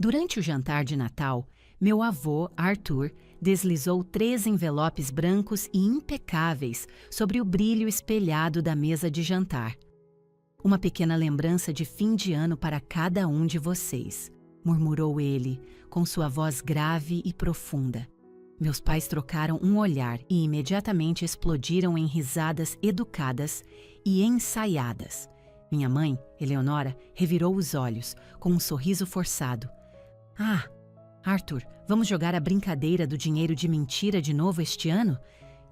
Durante o jantar de Natal, meu avô, Arthur, deslizou 3 envelopes brancos e impecáveis sobre o brilho espelhado da mesa de jantar. Uma pequena lembrança de fim de ano para cada um de vocês, murmurou ele, com sua voz grave e profunda. Meus pais trocaram um olhar e imediatamente explodiram em risadas educadas e ensaiadas. Minha mãe, Eleonora, revirou os olhos, com um sorriso forçado. Ah, Arthur, vamos jogar a brincadeira do dinheiro de mentira de novo este ano?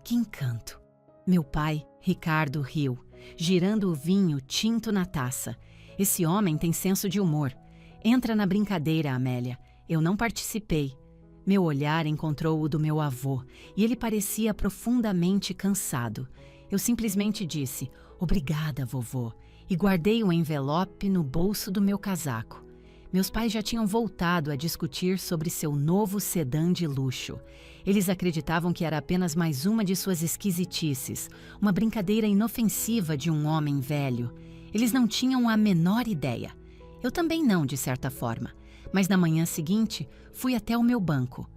Que encanto! Meu pai, Ricardo, riu, girando o vinho tinto na taça. Esse homem tem senso de humor. Entra na brincadeira, Amélia. Eu não participei. Meu olhar encontrou o do meu avô, e ele parecia profundamente cansado. Eu simplesmente disse, obrigada, vovô, e guardei o envelope no bolso do meu casaco. Meus pais já tinham voltado a discutir sobre seu novo sedã de luxo. Eles acreditavam que era apenas mais uma de suas esquisitices, uma brincadeira inofensiva de um homem velho. Eles não tinham a menor ideia. Eu também não, de certa forma. Mas na manhã seguinte, fui até o meu banco.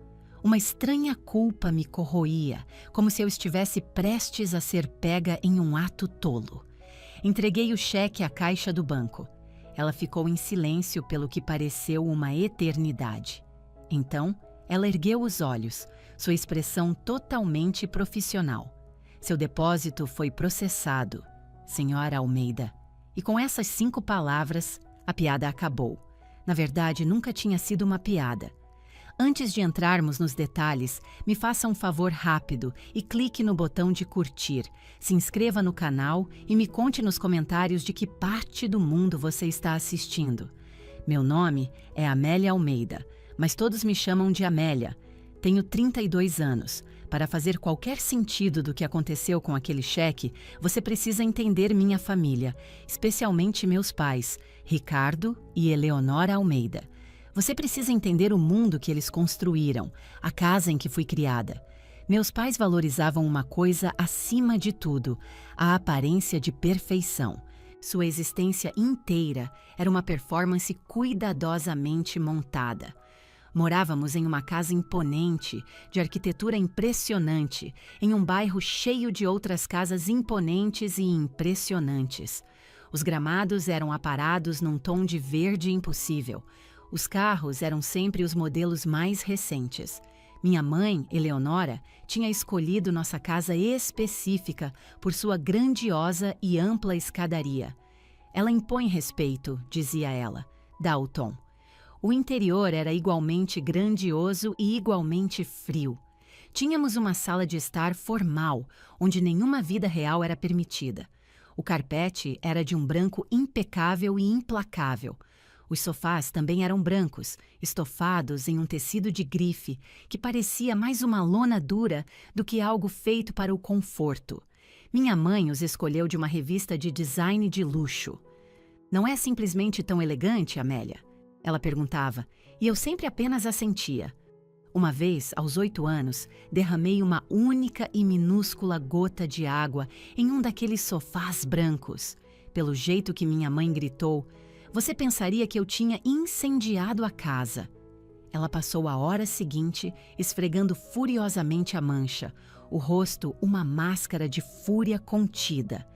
Uma estranha culpa me corroía, como se eu estivesse prestes a ser pega em um ato tolo. Entreguei o cheque à caixa do banco. Ela ficou em silêncio pelo que pareceu uma eternidade. Então, ela ergueu os olhos, sua expressão totalmente profissional. Seu depósito foi processado, senhora Almeida. E com essas 5 palavras, a piada acabou. Na verdade, nunca tinha sido uma piada. Antes de entrarmos nos detalhes, me faça um favor rápido e clique no botão de curtir. Se inscreva no canal e me conte nos comentários de que parte do mundo você está assistindo. Meu nome é Amélia Almeida, mas todos me chamam de Amélia. Tenho 32 anos. Para fazer qualquer sentido do que aconteceu com aquele cheque, você precisa entender minha família, especialmente meus pais, Ricardo e Eleonora Almeida. Você precisa entender o mundo que eles construíram, a casa em que fui criada. Meus pais valorizavam uma coisa acima de tudo, a aparência de perfeição. Sua existência inteira era uma performance cuidadosamente montada. Morávamos em uma casa imponente, de arquitetura impressionante, em um bairro cheio de outras casas imponentes e impressionantes. Os gramados eram aparados num tom de verde impossível. Os carros eram sempre os modelos mais recentes. Minha mãe, Eleonora, tinha escolhido nossa casa específica por sua grandiosa e ampla escadaria. Ela impõe respeito, dizia ela, dá o tom. O interior era igualmente grandioso e igualmente frio. Tínhamos uma sala de estar formal, onde nenhuma vida real era permitida. O carpete era de um branco impecável e implacável. Os sofás também eram brancos, estofados em um tecido de grife, que parecia mais uma lona dura do que algo feito para o conforto. Minha mãe os escolheu de uma revista de design de luxo. Não é simplesmente tão elegante, Amélia? Ela perguntava, e eu sempre apenas assentia. Uma vez, aos 8 anos, derramei uma única e minúscula gota de água em um daqueles sofás brancos. Pelo jeito que minha mãe gritou, você pensaria que eu tinha incendiado a casa. Ela passou a hora seguinte esfregando furiosamente a mancha, o rosto uma máscara de fúria contida.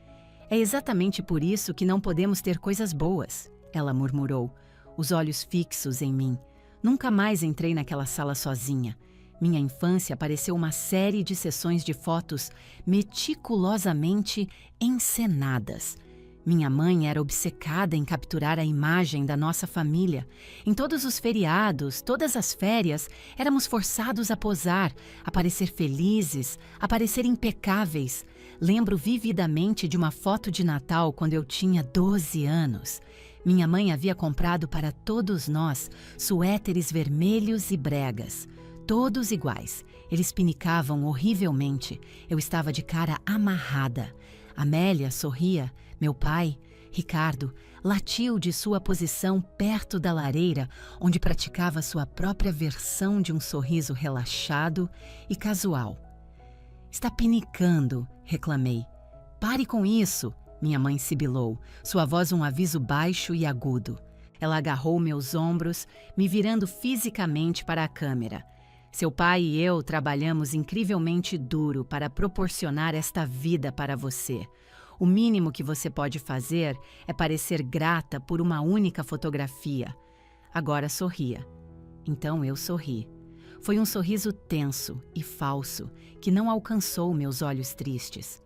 É exatamente por isso que não podemos ter coisas boas, ela murmurou, os olhos fixos em mim. Nunca mais entrei naquela sala sozinha. Minha infância pareceu uma série de sessões de fotos meticulosamente encenadas. Minha mãe era obcecada em capturar a imagem da nossa família. Em todos os feriados, todas as férias, éramos forçados a posar, a parecer felizes, a parecer impecáveis. Lembro vividamente de uma foto de Natal quando eu tinha 12 anos. Minha mãe havia comprado para todos nós suéteres vermelhos e bregas. Todos iguais. Eles pinicavam horrivelmente. Eu estava de cara amarrada. Amélia sorria. Meu pai, Ricardo, latiu de sua posição perto da lareira, onde praticava sua própria versão de um sorriso relaxado e casual. Está pinicando, reclamei. Pare com isso, minha mãe sibilou, sua voz um aviso baixo e agudo. Ela agarrou meus ombros, me virando fisicamente para a câmera. Seu pai e eu trabalhamos incrivelmente duro para proporcionar esta vida para você. O mínimo que você pode fazer é parecer grata por uma única fotografia. Agora sorria. Então eu sorri. Foi um sorriso tenso e falso que não alcançou meus olhos tristes.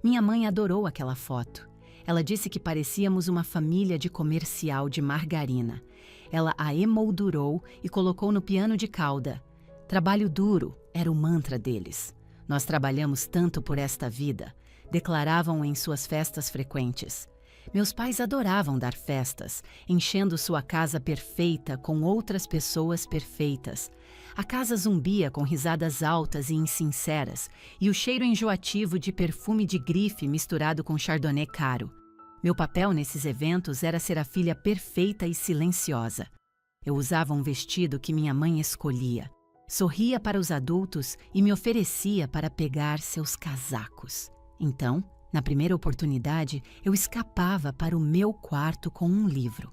Minha mãe adorou aquela foto. Ela disse que parecíamos uma família de comercial de margarina. Ela a emoldurou e colocou no piano de cauda. Trabalho duro era o mantra deles. Nós trabalhamos tanto por esta vida, declaravam em suas festas frequentes. Meus pais adoravam dar festas, enchendo sua casa perfeita com outras pessoas perfeitas. A casa zumbia com risadas altas e insinceras e o cheiro enjoativo de perfume de grife misturado com chardonnay caro. Meu papel nesses eventos era ser a filha perfeita e silenciosa. Eu usava um vestido que minha mãe escolhia. Sorria para os adultos e me oferecia para pegar seus casacos. Então, na primeira oportunidade, eu escapava para o meu quarto com um livro.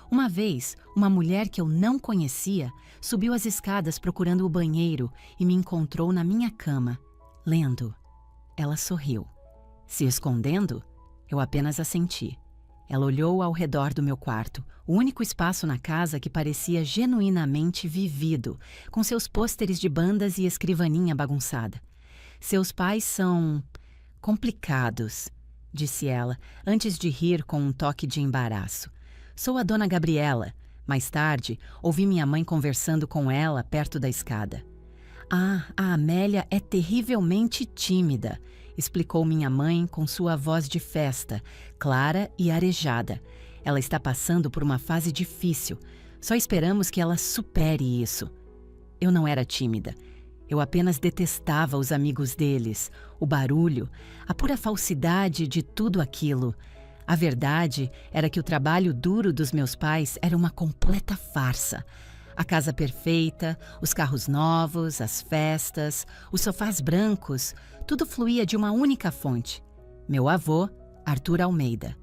Uma vez, uma mulher que eu não conhecia subiu as escadas procurando o banheiro e me encontrou na minha cama, lendo. Ela sorriu. Se escondendo, eu apenas assenti. Ela olhou ao redor do meu quarto, o único espaço na casa que parecia genuinamente vivido, com seus pôsteres de bandas e escrivaninha bagunçada. Seus pais são complicados, disse ela, antes de rir com um toque de embaraço. Sou a dona Gabriela. Mais tarde, ouvi minha mãe conversando com ela perto da escada. Ah, a Amélia é terrivelmente tímida, explicou minha mãe com sua voz de festa, clara e arejada. Ela está passando por uma fase difícil. Só esperamos que ela supere isso. Eu não era tímida. Eu apenas detestava os amigos deles, o barulho, a pura falsidade de tudo aquilo. A verdade era que o trabalho duro dos meus pais era uma completa farsa. A casa perfeita, os carros novos, as festas, os sofás brancos, tudo fluía de uma única fonte. Meu avô, Arthur Almeida.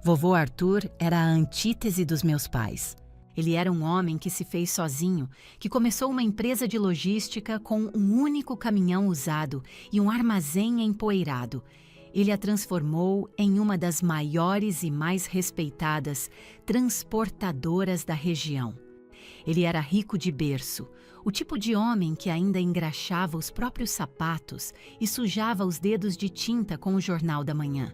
Vovô Arthur era a antítese dos meus pais. Ele era um homem que se fez sozinho, que começou uma empresa de logística com um único caminhão usado e um armazém empoeirado. Ele a transformou em uma das maiores e mais respeitadas transportadoras da região. Ele era rico de berço, o tipo de homem que ainda engraxava os próprios sapatos e sujava os dedos de tinta com o jornal da manhã.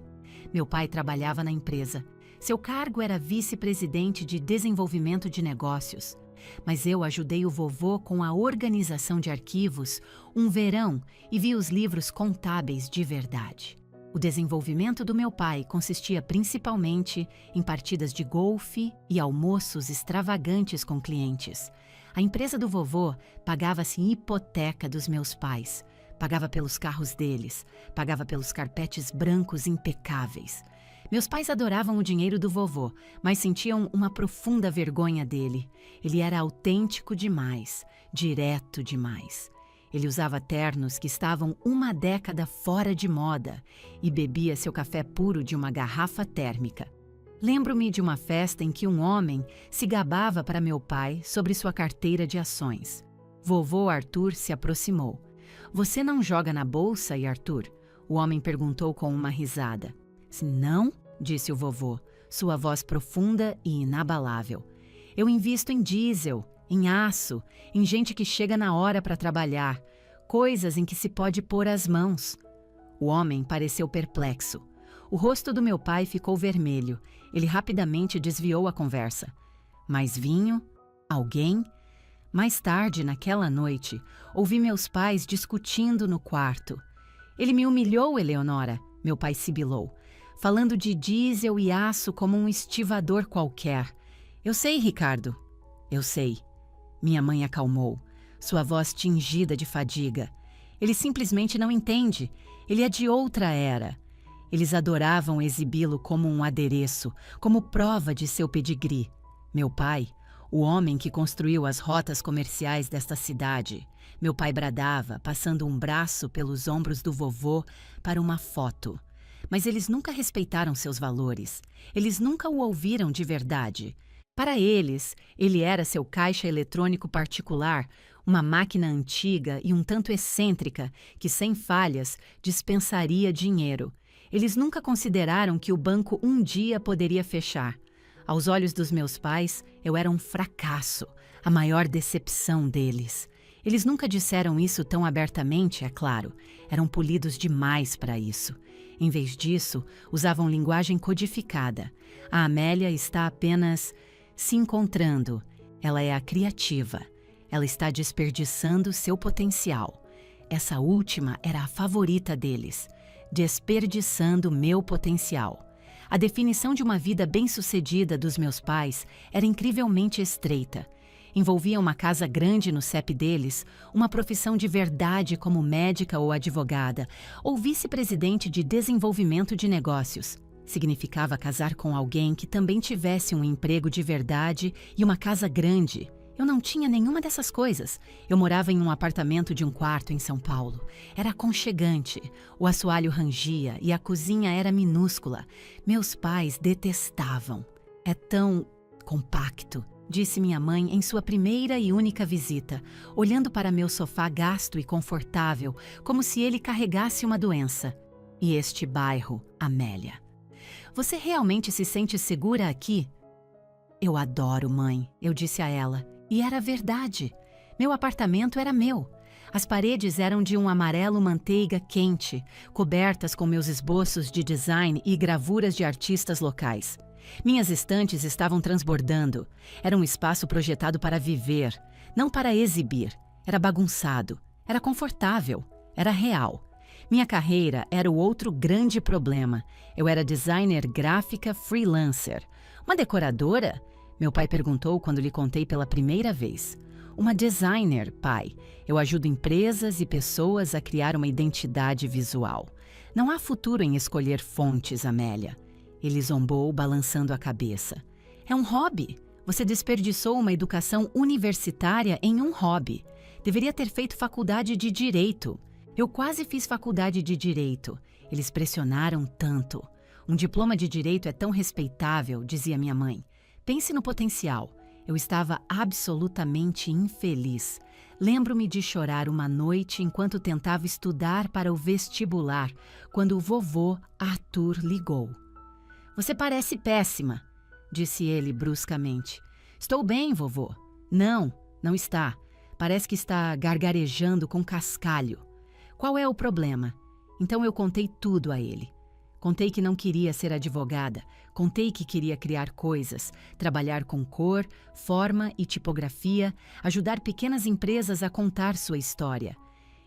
Meu pai trabalhava na empresa. Seu cargo era vice-presidente de desenvolvimento de negócios. Mas eu ajudei o vovô com a organização de arquivos um verão e vi os livros contábeis de verdade. O desenvolvimento do meu pai consistia principalmente em partidas de golfe e almoços extravagantes com clientes. A empresa do vovô pagava-se em hipoteca dos meus pais, pagava pelos carros deles, pagava pelos carpetes brancos impecáveis. Meus pais adoravam o dinheiro do vovô, mas sentiam uma profunda vergonha dele. Ele era autêntico demais, direto demais. Ele usava ternos que estavam uma década fora de moda e bebia seu café puro de uma garrafa térmica. Lembro-me de uma festa em que um homem se gabava para meu pai sobre sua carteira de ações. Vovô Arthur se aproximou. "Você não joga na bolsa, Arthur?" O homem perguntou com uma risada. "Não?", disse o vovô, sua voz profunda e inabalável. "Eu invisto em diesel, em aço, em gente que chega na hora para trabalhar, coisas em que se pode pôr as mãos." O homem pareceu perplexo. O rosto do meu pai ficou vermelho. Ele rapidamente desviou a conversa. Mais vinho? Alguém? Mais tarde, naquela noite, ouvi meus pais discutindo no quarto. "Ele me humilhou, Eleonora", meu pai sibilou, falando de diesel e aço como um estivador qualquer. "Eu sei, Ricardo." "Eu sei." Minha mãe acalmou, sua voz tingida de fadiga. "Ele simplesmente não entende. Ele é de outra era." Eles adoravam exibi-lo como um adereço, como prova de seu pedigree. Meu pai, o homem que construiu as rotas comerciais desta cidade. Meu pai bradava, passando um braço pelos ombros do vovô para uma foto. Mas eles nunca respeitaram seus valores. Eles nunca o ouviram de verdade. Para eles, ele era seu caixa eletrônico particular, uma máquina antiga e um tanto excêntrica que, sem falhas, dispensaria dinheiro. Eles nunca consideraram que o banco um dia poderia fechar. Aos olhos dos meus pais, eu era um fracasso, a maior decepção deles. Eles nunca disseram isso tão abertamente, é claro. Eram polidos demais para isso. Em vez disso, usavam linguagem codificada. A Amélia está apenas se encontrando. Ela é a criativa. Ela está desperdiçando seu potencial. Essa última era a favorita deles. Desperdiçando meu potencial. A definição de uma vida bem-sucedida dos meus pais era incrivelmente estreita. Envolvia uma casa grande no CEP deles, uma profissão de verdade como médica ou advogada, ou vice-presidente de desenvolvimento de negócios. Significava casar com alguém que também tivesse um emprego de verdade e uma casa grande. Eu não tinha nenhuma dessas coisas. Eu morava em um apartamento de um quarto em São Paulo. Era aconchegante, o assoalho rangia e a cozinha era minúscula. Meus pais detestavam. É tão compacto, disse minha mãe em sua primeira e única visita, olhando para meu sofá gasto e confortável, como se ele carregasse uma doença. E este bairro, Amélia. Você realmente se sente segura aqui? Eu adoro, mãe, eu disse a ela. E era verdade. Meu apartamento era meu. As paredes eram de um amarelo manteiga quente, cobertas com meus esboços de design e gravuras de artistas locais. Minhas estantes estavam transbordando. Era um espaço projetado para viver, não para exibir. Era bagunçado, era confortável, era real. Minha carreira era o outro grande problema. Eu era designer gráfica freelancer. Uma decoradora? Meu pai perguntou quando lhe contei pela primeira vez. Uma designer, pai. Eu ajudo empresas e pessoas a criar uma identidade visual. Não há futuro em escolher fontes, Amélia. Ele zombou, balançando a cabeça. É um hobby. Você desperdiçou uma educação universitária em um hobby. Deveria ter feito faculdade de Direito. Eu quase fiz faculdade de Direito. Eles pressionaram tanto. Um diploma de Direito é tão respeitável, dizia minha mãe. Pense no potencial. Eu estava absolutamente infeliz. Lembro-me de chorar uma noite enquanto tentava estudar para o vestibular, quando o vovô Arthur ligou. Você parece péssima, disse ele bruscamente. Estou bem, vovô. Não, não está. Parece que está gargarejando com cascalho. Qual é o problema? Então eu contei tudo a ele. Contei que não queria ser advogada, contei que queria criar coisas, trabalhar com cor, forma e tipografia, ajudar pequenas empresas a contar sua história.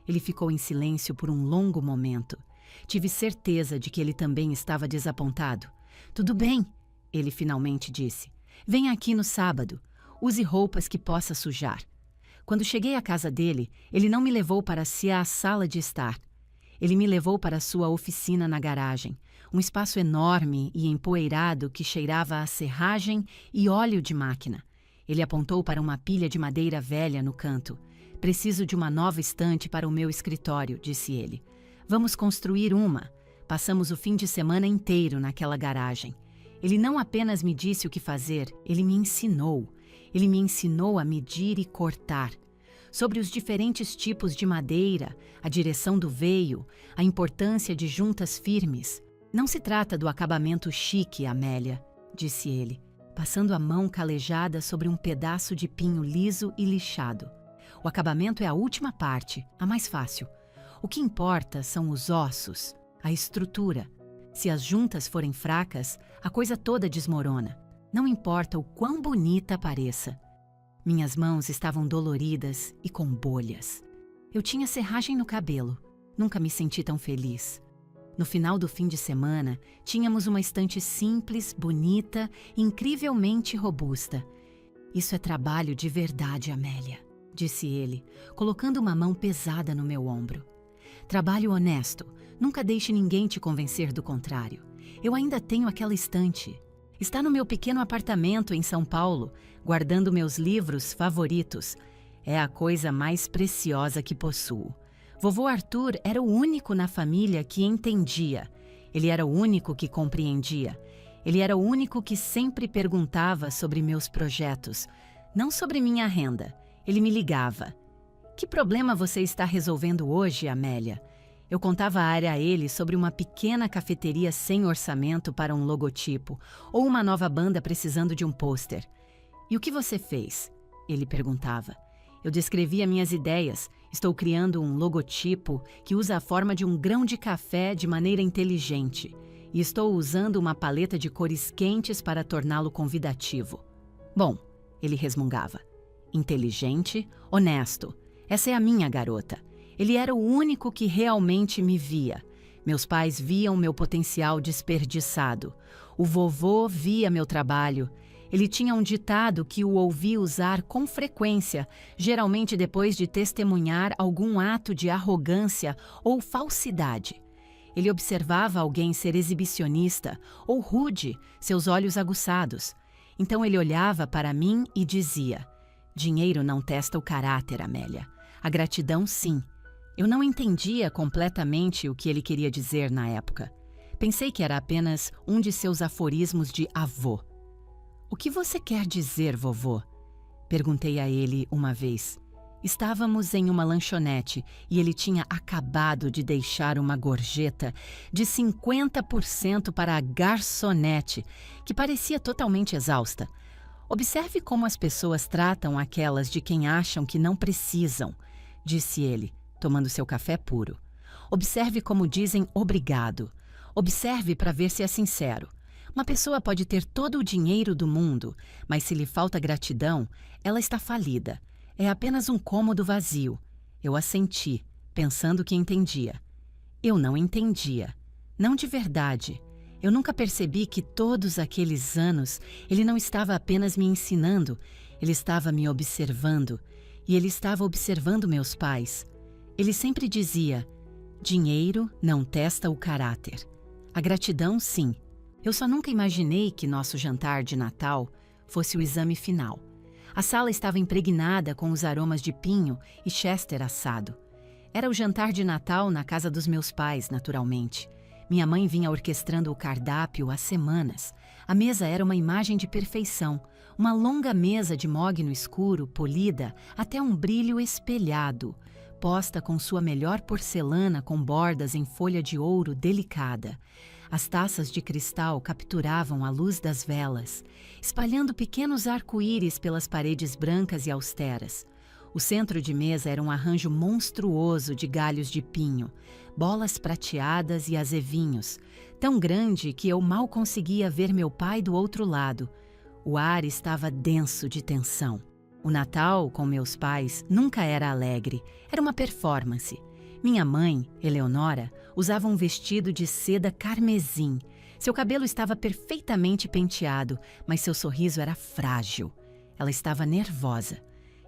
Ele ficou em silêncio por um longo momento. Tive certeza de que ele também estava desapontado. Tudo bem, ele finalmente disse. Venha aqui no sábado. Use roupas que possa sujar. Quando cheguei à casa dele, ele não me levou para a sala de estar. Ele me levou para sua oficina na garagem, um espaço enorme e empoeirado que cheirava a serragem e óleo de máquina. Ele apontou para uma pilha de madeira velha no canto. Preciso de uma nova estante para o meu escritório, disse ele. Vamos construir uma. Passamos o fim de semana inteiro naquela garagem. Ele não apenas me disse o que fazer, ele me ensinou. Ele me ensinou a medir e cortar. Sobre os diferentes tipos de madeira, a direção do veio, a importância de juntas firmes. Não se trata do acabamento chique, Amélia, disse ele, passando a mão calejada sobre um pedaço de pinho liso e lixado. O acabamento é a última parte, a mais fácil. O que importa são os ossos, a estrutura. Se as juntas forem fracas, a coisa toda desmorona. Não importa o quão bonita pareça. Minhas mãos estavam doloridas e com bolhas. Eu tinha serragem no cabelo. Nunca me senti tão feliz. No final do fim de semana, tínhamos uma estante simples, bonita e incrivelmente robusta. Isso é trabalho de verdade, Amélia, disse ele, colocando uma mão pesada no meu ombro. Trabalho honesto. Nunca deixe ninguém te convencer do contrário. Eu ainda tenho aquela estante. Está no meu pequeno apartamento em São Paulo, guardando meus livros favoritos. É a coisa mais preciosa que possuo. Vovô Arthur era o único na família que entendia. Ele era o único que compreendia. Ele era o único que sempre perguntava sobre meus projetos, não sobre minha renda. Ele me ligava. Que problema você está resolvendo hoje, Amélia? Eu contava a ele sobre uma pequena cafeteria sem orçamento para um logotipo ou uma nova banda precisando de um pôster. E o que você fez? Ele perguntava. Eu descrevia minhas ideias. Estou criando um logotipo que usa a forma de um grão de café de maneira inteligente. E estou usando uma paleta de cores quentes para torná-lo convidativo. Bom, ele resmungava. Inteligente, honesto. Essa é a minha garota. Ele era o único que realmente me via. Meus pais viam meu potencial desperdiçado. O vovô via meu trabalho. Ele tinha um ditado que o ouvi usar com frequência, geralmente depois de testemunhar algum ato de arrogância ou falsidade. Ele observava alguém ser exibicionista ou rude, seus olhos aguçados. Então ele olhava para mim e dizia: dinheiro não testa o caráter, Amélia. A gratidão, sim. Eu não entendia completamente o que ele queria dizer na época. Pensei que era apenas um de seus aforismos de avô. O que você quer dizer, vovô? Perguntei a ele uma vez. Estávamos em uma lanchonete e ele tinha acabado de deixar uma gorjeta de 50% para a garçonete, que parecia totalmente exausta. Observe como as pessoas tratam aquelas de quem acham que não precisam, disse ele, tomando seu café puro. Observe como dizem obrigado. Observe para ver se é sincero. Uma pessoa pode ter todo o dinheiro do mundo, mas se lhe falta gratidão, ela está falida. É apenas um cômodo vazio. Eu assenti, pensando que entendia. Eu não entendia. Não de verdade. Eu nunca percebi que todos aqueles anos ele não estava apenas me ensinando, ele estava me observando. E ele estava observando meus pais. Ele sempre dizia: dinheiro não testa o caráter. A gratidão, sim. Eu só nunca imaginei que nosso jantar de Natal fosse o exame final. A sala estava impregnada com os aromas de pinho e chester assado. Era o jantar de Natal na casa dos meus pais, naturalmente. Minha mãe vinha orquestrando o cardápio há semanas. A mesa era uma imagem de perfeição, uma longa mesa de mogno escuro, polida até um brilho espelhado, posta com sua melhor porcelana com bordas em folha de ouro delicada. As taças de cristal capturavam a luz das velas, espalhando pequenos arco-íris pelas paredes brancas e austeras. O centro de mesa era um arranjo monstruoso de galhos de pinho, bolas prateadas e azevinhos, tão grande que eu mal conseguia ver meu pai do outro lado. O ar estava denso de tensão. O Natal, com meus pais, nunca era alegre, era uma performance. Minha mãe, Eleonora, usava um vestido de seda carmesim. Seu cabelo estava perfeitamente penteado, mas seu sorriso era frágil. Ela estava nervosa.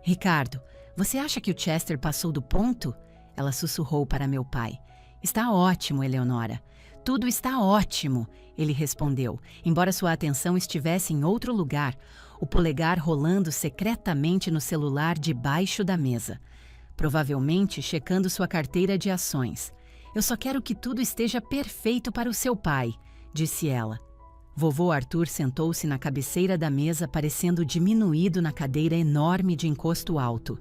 Ricardo, você acha que o Chester passou do ponto? Ela sussurrou para meu pai. Está ótimo, Eleonora. Tudo está ótimo, ele respondeu, embora sua atenção estivesse em outro lugar, o polegar rolando secretamente no celular debaixo da mesa. Provavelmente checando sua carteira de ações. Eu só quero que tudo esteja perfeito para o seu pai, disse ela. Vovô Arthur sentou-se na cabeceira da mesa, parecendo diminuído na cadeira enorme de encosto alto.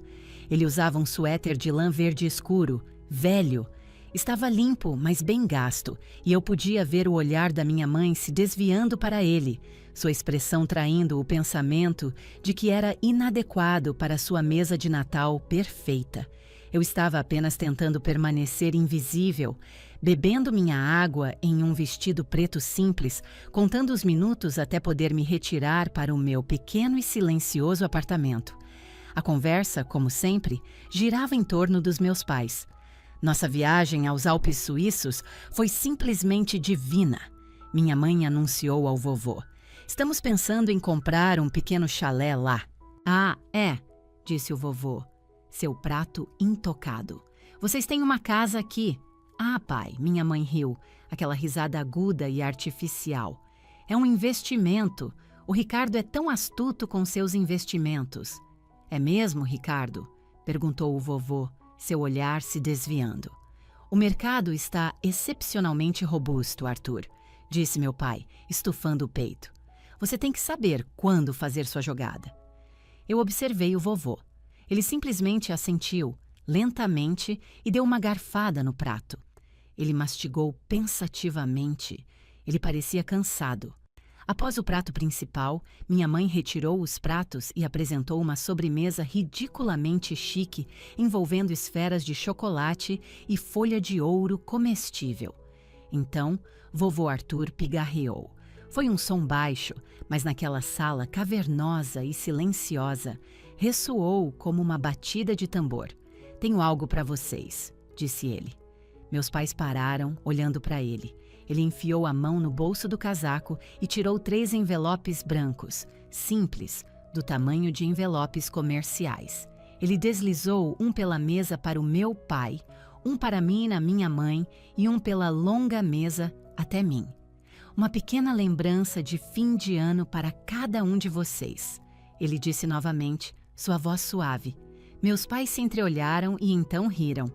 Ele usava um suéter de lã verde escuro, velho. Estava limpo, mas bem gasto, e eu podia ver o olhar da minha mãe se desviando para ele, sua expressão traindo o pensamento de que era inadequado para sua mesa de Natal perfeita. Eu estava apenas tentando permanecer invisível, bebendo minha água em um vestido preto simples, contando os minutos até poder me retirar para o meu pequeno e silencioso apartamento. A conversa, como sempre, girava em torno dos meus pais. Nossa viagem aos Alpes suíços foi simplesmente divina. Minha mãe anunciou ao vovô. Estamos pensando em comprar um pequeno chalé lá. Ah, é, disse o vovô, seu prato intocado. Vocês têm uma casa aqui. Ah, pai, minha mãe riu, aquela risada aguda e artificial. É um investimento. O Ricardo é tão astuto com seus investimentos. É mesmo, Ricardo? Perguntou o vovô, seu olhar se desviando. O mercado está excepcionalmente robusto, Arthur, disse meu pai, estufando o peito. Você tem que saber quando fazer sua jogada. Eu observei o vovô. Ele simplesmente assentiu, lentamente, e deu uma garfada no prato. Ele mastigou pensativamente. Ele parecia cansado. Após o prato principal, minha mãe retirou os pratos e apresentou uma sobremesa ridiculamente chique, envolvendo esferas de chocolate e folha de ouro comestível. Então, vovô Arthur pigarreou. Foi um som baixo, mas naquela sala cavernosa e silenciosa, ressoou como uma batida de tambor. Tenho algo para vocês, disse ele. Meus pais pararam, olhando para ele. Ele enfiou a mão no bolso do casaco e tirou 3 envelopes brancos, simples, do tamanho de envelopes comerciais. Ele deslizou um pela mesa para o meu pai, um para mim e a minha mãe e um pela longa mesa até mim. Uma pequena lembrança de fim de ano para cada um de vocês. Ele disse novamente, sua voz suave. Meus pais se entreolharam e então riram.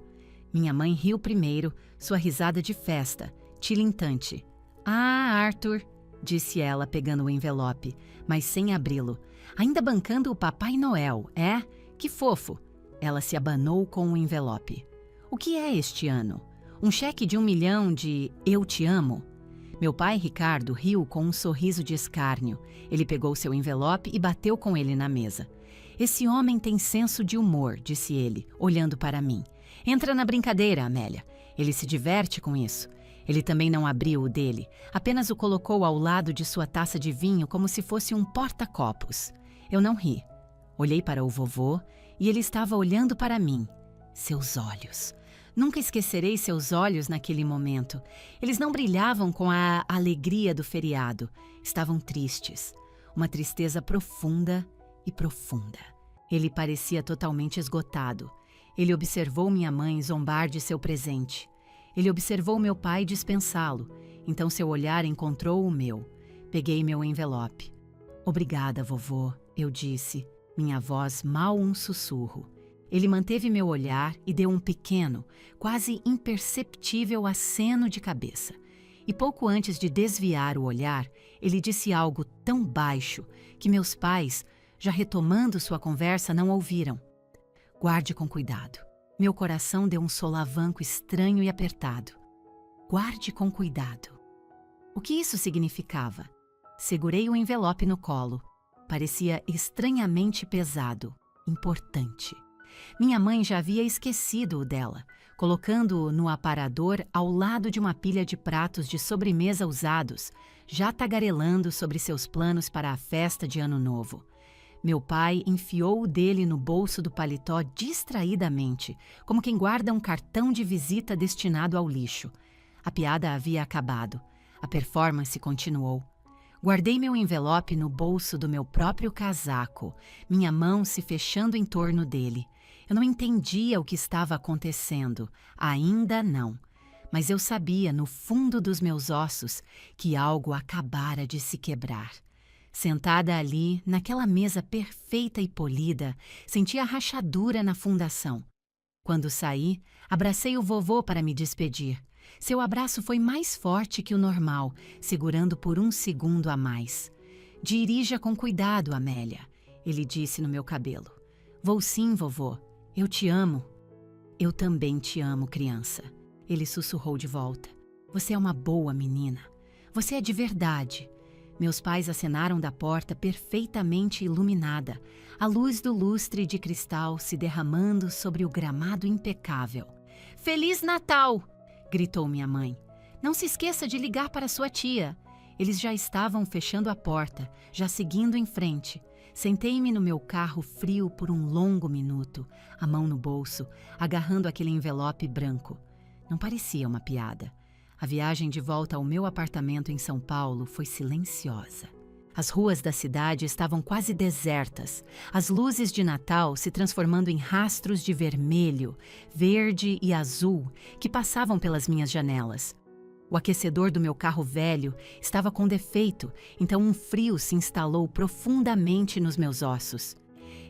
Minha mãe riu primeiro, sua risada de festa, tilintante. Ah, Arthur, disse ela pegando o envelope, mas sem abri-lo. Ainda bancando o Papai Noel, é? Que fofo! Ela se abanou com o envelope. O que é este ano? Um cheque de 1 milhão de eu te amo? Meu pai, Ricardo, riu com um sorriso de escárnio. Ele pegou seu envelope e bateu com ele na mesa. Esse homem tem senso de humor, disse ele, olhando para mim. Entra na brincadeira, Amélia. Ele se diverte com isso. Ele também não abriu o dele, apenas o colocou ao lado de sua taça de vinho como se fosse um porta-copos. Eu não ri. Olhei para o vovô e ele estava olhando para mim. Seus olhos. Nunca esquecerei seus olhos naquele momento. Eles não brilhavam com a alegria do feriado. Estavam tristes. Uma tristeza profunda e profunda. Ele parecia totalmente esgotado. Ele observou minha mãe zombar de seu presente. Ele observou meu pai dispensá-lo. Então seu olhar encontrou o meu. Peguei meu envelope. Obrigada, vovô, eu disse, minha voz mal um sussurro. Ele manteve meu olhar e deu um pequeno, quase imperceptível aceno de cabeça. E pouco antes de desviar o olhar, ele disse algo tão baixo que meus pais, já retomando sua conversa, não ouviram. Guarde com cuidado. Meu coração deu um solavanco estranho e apertado. Guarde com cuidado. O que isso significava? Segurei o envelope no colo. Parecia estranhamente pesado, importante. Minha mãe já havia esquecido o dela, colocando-o no aparador ao lado de uma pilha de pratos de sobremesa usados, já tagarelando sobre seus planos para a festa de Ano Novo. Meu pai enfiou o dele no bolso do paletó distraidamente, como quem guarda um cartão de visita destinado ao lixo. A piada havia acabado. A performance continuou. Guardei meu envelope no bolso do meu próprio casaco, minha mão se fechando em torno dele. Eu não entendia o que estava acontecendo, ainda não. Mas eu sabia, no fundo dos meus ossos, que algo acabara de se quebrar. Sentada ali, naquela mesa perfeita e polida, senti a rachadura na fundação. Quando saí, abracei o vovô para me despedir. Seu abraço foi mais forte que o normal, segurando por 1 segundo a mais. Dirija com cuidado, Amélia, ele disse no meu cabelo. Vou sim, vovô. Eu te amo. Eu também te amo, criança. Ele sussurrou de volta. Você é uma boa menina. Você é de verdade. Meus pais acenaram da porta perfeitamente iluminada, a luz do lustre de cristal se derramando sobre o gramado impecável. Feliz Natal! Gritou minha mãe. Não se esqueça de ligar para sua tia. Eles já estavam fechando a porta, já seguindo em frente. Sentei-me no meu carro frio por um longo minuto, a mão no bolso, agarrando aquele envelope branco. Não parecia uma piada. A viagem de volta ao meu apartamento em São Paulo foi silenciosa. As ruas da cidade estavam quase desertas, as luzes de Natal se transformando em rastros de vermelho, verde e azul que passavam pelas minhas janelas. O aquecedor do meu carro velho estava com defeito, então um frio se instalou profundamente nos meus ossos.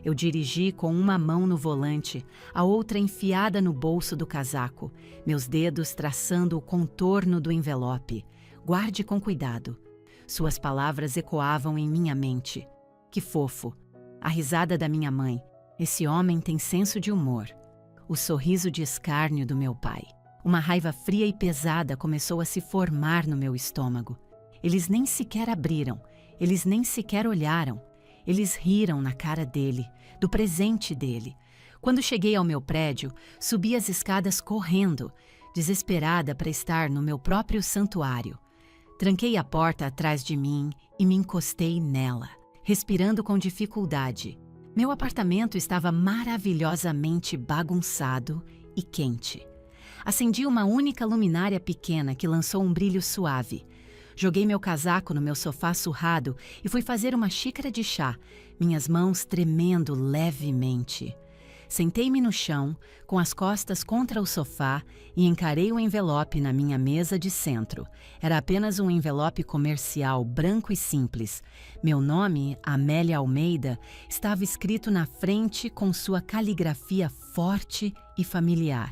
Eu dirigi com uma mão no volante, a outra enfiada no bolso do casaco, meus dedos traçando o contorno do envelope. Guarde com cuidado. Suas palavras ecoavam em minha mente. Que fofo! A risada da minha mãe. Esse homem tem senso de humor. O sorriso de escárnio do meu pai. Uma raiva fria e pesada começou a se formar no meu estômago. Eles nem sequer abriram. Eles nem sequer olharam. Eles riram na cara dele, do presente dele. Quando cheguei ao meu prédio, subi as escadas correndo, desesperada para estar no meu próprio santuário. Tranquei a porta atrás de mim e me encostei nela, respirando com dificuldade. Meu apartamento estava maravilhosamente bagunçado e quente. Acendi uma única luminária pequena que lançou um brilho suave. Joguei meu casaco no meu sofá surrado e fui fazer uma xícara de chá, minhas mãos tremendo levemente. Sentei-me no chão, com as costas contra o sofá e encarei o envelope na minha mesa de centro. Era apenas um envelope comercial, branco e simples. Meu nome, Amélia Almeida, estava escrito na frente com sua caligrafia forte e familiar.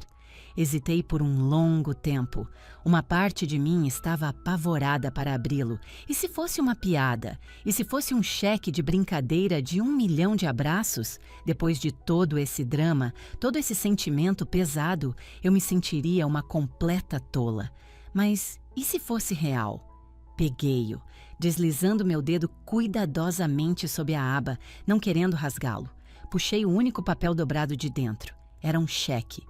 Hesitei por um longo tempo. Uma parte de mim estava apavorada para abri-lo. E se fosse uma piada? E se fosse um cheque de brincadeira de 1 milhão de abraços? Depois de todo esse drama, todo esse sentimento pesado, eu me sentiria uma completa tola. Mas e se fosse real? Peguei-o, deslizando meu dedo cuidadosamente sob a aba, não querendo rasgá-lo. Puxei o único papel dobrado de dentro. Era um cheque.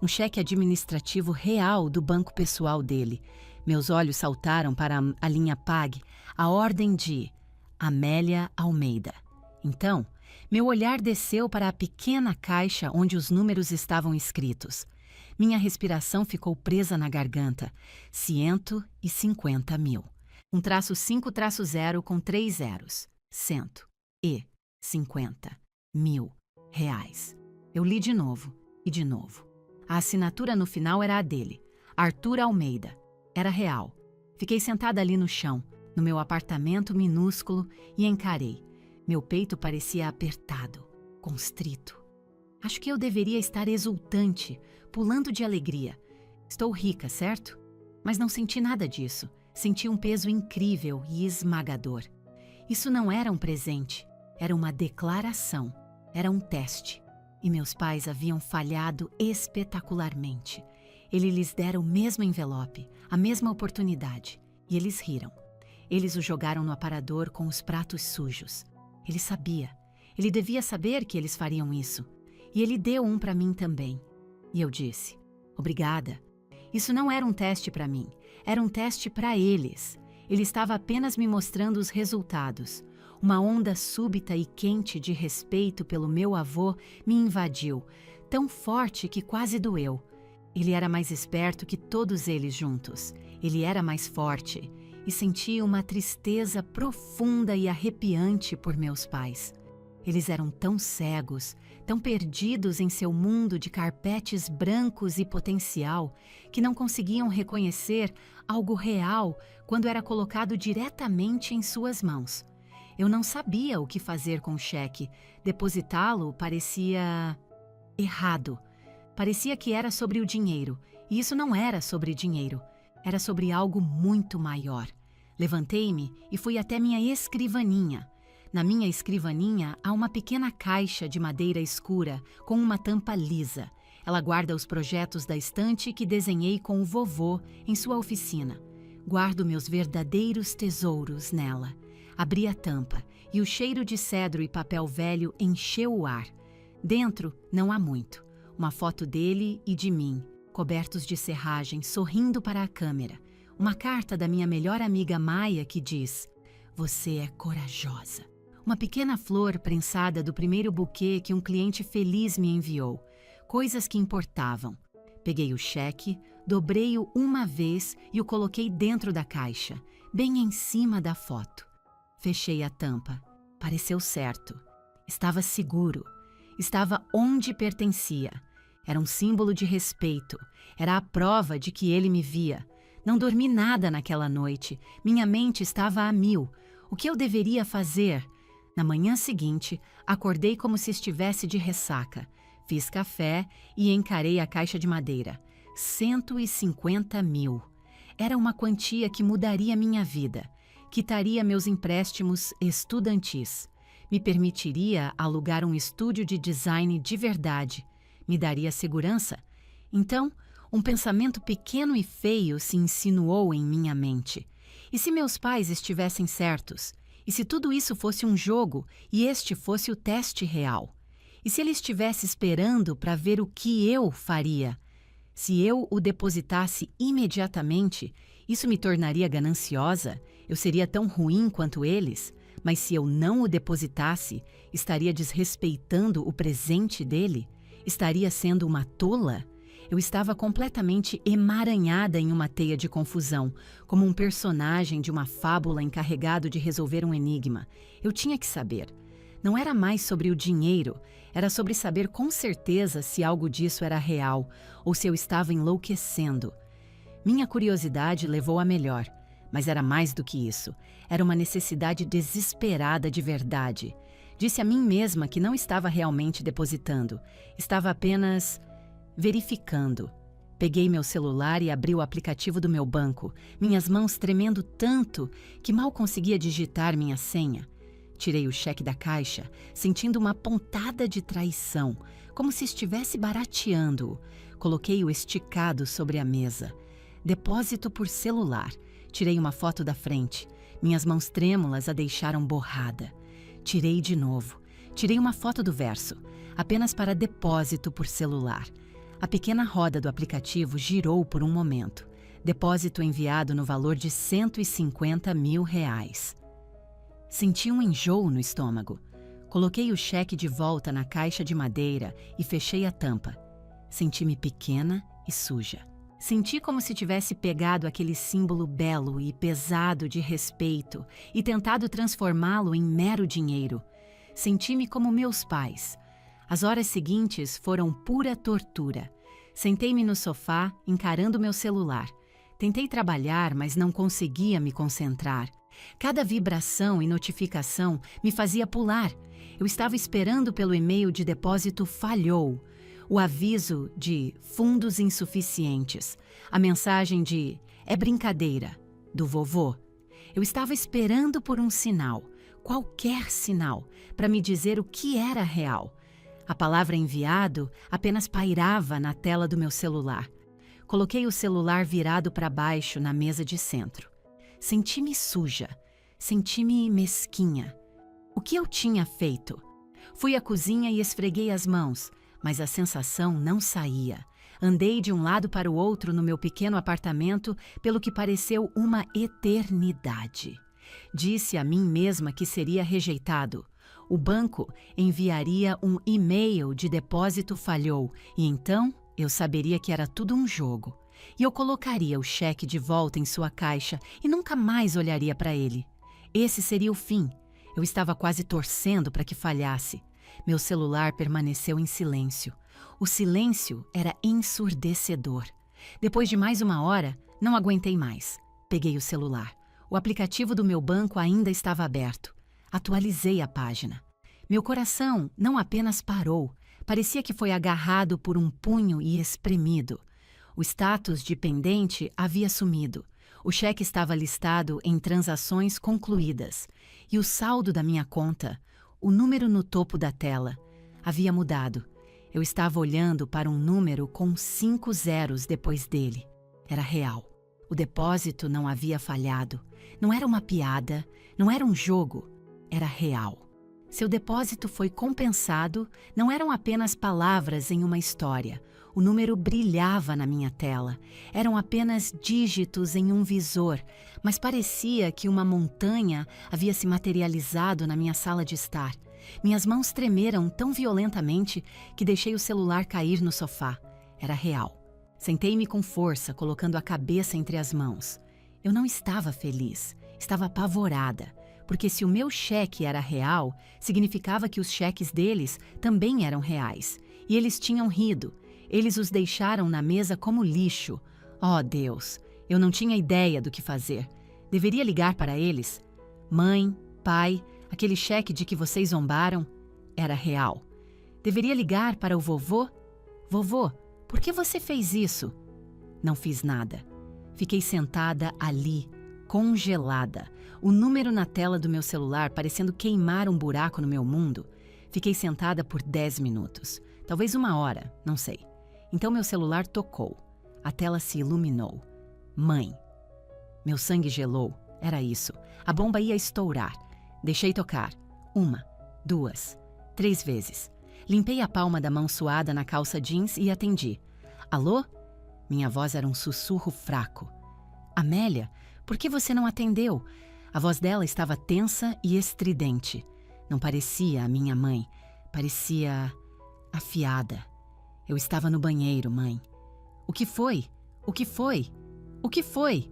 Um cheque administrativo real do banco pessoal dele. Meus olhos saltaram para a linha PAG, a ordem de Amélia Almeida. Então, meu olhar desceu para a pequena caixa onde os números estavam escritos. Minha respiração ficou presa na garganta. 150 mil. Um traço 5-0 com 3 zeros. 150 mil reais. Eu li de novo e de novo. A assinatura no final era a dele, Arthur Almeida. Era real. Fiquei sentada ali no chão, no meu apartamento minúsculo, e encarei. Meu peito parecia apertado, constrito. Acho que eu deveria estar exultante, pulando de alegria. Estou rica, certo? Mas não senti nada disso. Senti um peso incrível e esmagador. Isso não era um presente, era uma declaração, era um teste. E meus pais haviam falhado espetacularmente. Ele lhes dera o mesmo envelope, a mesma oportunidade, e eles riram. Eles o jogaram no aparador com os pratos sujos. Ele sabia. Ele devia saber que eles fariam isso. E ele deu um para mim também. E eu disse, obrigada. Isso não era um teste para mim, era um teste para eles. Ele estava apenas me mostrando os resultados. Uma onda súbita e quente de respeito pelo meu avô me invadiu, tão forte que quase doeu. Ele era mais esperto que todos eles juntos. Ele era mais forte. E senti uma tristeza profunda e arrepiante por meus pais. Eles eram tão cegos, tão perdidos em seu mundo de carpetes brancos e potencial, que não conseguiam reconhecer algo real quando era colocado diretamente em suas mãos. Eu não sabia o que fazer com o cheque. Depositá-lo parecia errado. Parecia que era sobre o dinheiro. E isso não era sobre dinheiro. Era sobre algo muito maior. Levantei-me e fui até minha escrivaninha. Na minha escrivaninha há uma pequena caixa de madeira escura com uma tampa lisa. Ela guarda os projetos da estante que desenhei com o vovô em sua oficina. Guardo meus verdadeiros tesouros nela. Abri a tampa e o cheiro de cedro e papel velho encheu o ar. Dentro não há muito. Uma foto dele e de mim, cobertos de serragem, sorrindo para a câmera. Uma carta da minha melhor amiga Maia que diz: "Você é corajosa." Uma pequena flor prensada do primeiro buquê que um cliente feliz me enviou. Coisas que importavam. Peguei o cheque, dobrei-o uma vez e o coloquei dentro da caixa, bem em cima da foto. Fechei a tampa. Pareceu certo. Estava seguro. Estava onde pertencia. Era um símbolo de respeito. Era a prova de que ele me via. Não dormi nada naquela noite. Minha mente estava a mil. O que eu deveria fazer? Na manhã seguinte, acordei como se estivesse de ressaca. Fiz café e encarei a caixa de madeira. 150 mil. Era uma quantia que mudaria minha vida, quitaria meus empréstimos estudantis, me permitiria alugar um estúdio de design de verdade, me daria segurança. Então, um pensamento pequeno e feio se insinuou em minha mente. E se meus pais estivessem certos? E se tudo isso fosse um jogo e este fosse o teste real? E se ele estivesse esperando para ver o que eu faria? Se eu o depositasse imediatamente, isso me tornaria gananciosa? Eu seria tão ruim quanto eles? Mas se eu não o depositasse, estaria desrespeitando o presente dele? Estaria sendo uma tola? Eu estava completamente emaranhada em uma teia de confusão, como um personagem de uma fábula encarregado de resolver um enigma. Eu tinha que saber. Não era mais sobre o dinheiro, era sobre saber com certeza se algo disso era real ou se eu estava enlouquecendo. Minha curiosidade levou a melhor, mas era mais do que isso. Era uma necessidade desesperada de verdade. Disse a mim mesma que não estava realmente depositando, estava apenas verificando. Peguei meu celular e abri o aplicativo do meu banco, minhas mãos tremendo tanto que mal conseguia digitar minha senha. Tirei o cheque da caixa, sentindo uma pontada de traição, como se estivesse barateando-o. Coloquei-o esticado sobre a mesa. Depósito por celular. Tirei uma foto da frente. Minhas mãos trêmulas a deixaram borrada. Tirei de novo. Tirei uma foto do verso, apenas para depósito por celular. A pequena roda do aplicativo girou por um momento. Depósito enviado no valor de R$150 mil. Senti um enjoo no estômago. Coloquei o cheque de volta na caixa de madeira e fechei a tampa. Senti-me pequena e suja. Senti como se tivesse pegado aquele símbolo belo e pesado de respeito e tentado transformá-lo em mero dinheiro. Senti-me como meus pais. As horas seguintes foram pura tortura. Sentei-me no sofá, encarando meu celular. Tentei trabalhar, mas não conseguia me concentrar. Cada vibração e notificação me fazia pular. Eu estava esperando pelo e-mail de depósito falhou. O aviso de fundos insuficientes. A mensagem de é brincadeira, do vovô. Eu estava esperando por um sinal, qualquer sinal, para me dizer o que era real. A palavra enviado apenas pairava na tela do meu celular. Coloquei o celular virado para baixo na mesa de centro. Senti-me suja, senti-me mesquinha. O que eu tinha feito? Fui à cozinha e esfreguei as mãos, mas a sensação não saía. Andei de um lado para o outro no meu pequeno apartamento, pelo que pareceu uma eternidade. Disse a mim mesma que seria rejeitado. O banco enviaria um e-mail de depósito falhou, e então eu saberia que era tudo um jogo. E eu colocaria o cheque de volta em sua caixa e nunca mais olharia para ele. Esse seria o fim. Eu estava quase torcendo para que falhasse. Meu celular permaneceu em silêncio. O silêncio era ensurdecedor. Depois de mais uma hora, não aguentei mais. Peguei o celular. O aplicativo do meu banco ainda estava aberto. Atualizei a página. Meu coração não apenas parou, parecia que foi agarrado por um punho e espremido. O status de pendente havia sumido. O cheque estava listado em transações concluídas. E o saldo da minha conta, o número no topo da tela, havia mudado. Eu estava olhando para um número com 5 zeros depois dele. Era real. O depósito não havia falhado. Não era uma piada, não era um jogo. Era real. Seu depósito foi compensado, não eram apenas palavras em uma história. O número brilhava na minha tela. Eram apenas dígitos em um visor, mas parecia que uma montanha havia se materializado na minha sala de estar. Minhas mãos tremeram tão violentamente que deixei o celular cair no sofá. Era real. Sentei-me com força, colocando a cabeça entre as mãos. Eu não estava feliz, estava apavorada. Porque se o meu cheque era real, significava que os cheques deles também eram reais. E eles tinham rido. Eles os deixaram na mesa como lixo. Oh, Deus, eu não tinha ideia do que fazer. Deveria ligar para eles? Mãe, pai, aquele cheque de que vocês zombaram era real. Deveria ligar para o vovô? Vovô, por que você fez isso? Não fiz nada. Fiquei sentada ali, congelada, o número na tela do meu celular parecendo queimar um buraco no meu mundo. Fiquei sentada por 10 minutos, talvez 1 hora, não sei. Então meu celular tocou. A tela se iluminou. Mãe. Meu sangue gelou. Era isso. A bomba ia estourar. Deixei tocar. 1, 2, 3 vezes. Limpei a palma da mão suada na calça jeans e atendi. Alô? Minha voz era um sussurro fraco. Amélia, por que você não atendeu? A voz dela estava tensa e estridente. Não parecia a minha mãe. Parecia afiada. Eu estava no banheiro, mãe. O que foi? O que foi? O que foi?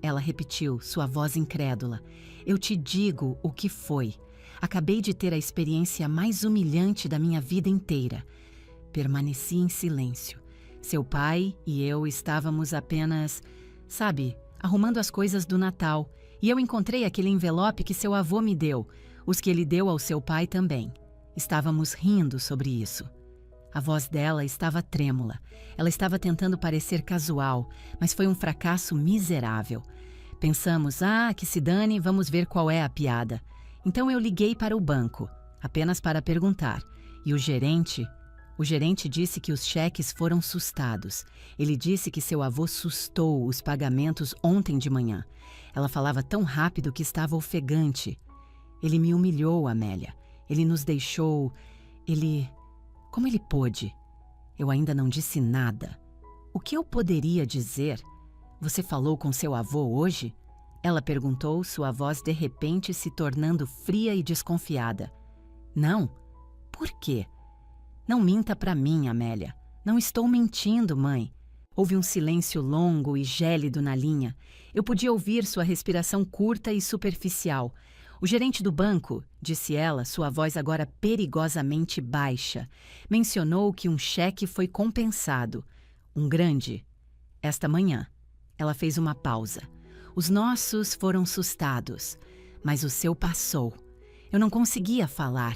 Ela repetiu, sua voz incrédula. Eu te digo o que foi. Acabei de ter a experiência mais humilhante da minha vida inteira. Permaneci em silêncio. Seu pai e eu estávamos apenas, sabe, arrumando as coisas do Natal. E eu encontrei aquele envelope que seu avô me deu, os que ele deu ao seu pai também. Estávamos rindo sobre isso. A voz dela estava trêmula. Ela estava tentando parecer casual, mas foi um fracasso miserável. Pensamos, que se dane, vamos ver qual é a piada. Então eu liguei para o banco, apenas para perguntar. E o gerente disse que os cheques foram sustados. Ele disse que seu avô sustou os pagamentos ontem de manhã. Ela falava tão rápido que estava ofegante. Ele me humilhou, Amélia. Ele nos deixou... Como ele pôde? Eu ainda não disse nada. O que eu poderia dizer? Você falou com seu avô hoje? Ela perguntou, sua voz de repente se tornando fria e desconfiada. Não. Por quê? Não minta para mim, Amélia. Não estou mentindo, mãe. Houve um silêncio longo e gélido na linha. Eu podia ouvir sua respiração curta e superficial. O gerente do banco, disse ela, sua voz agora perigosamente baixa, mencionou que um cheque foi compensado. Um grande. Esta manhã. Ela fez uma pausa. Os nossos foram sustados, mas o seu passou. Eu não conseguia falar.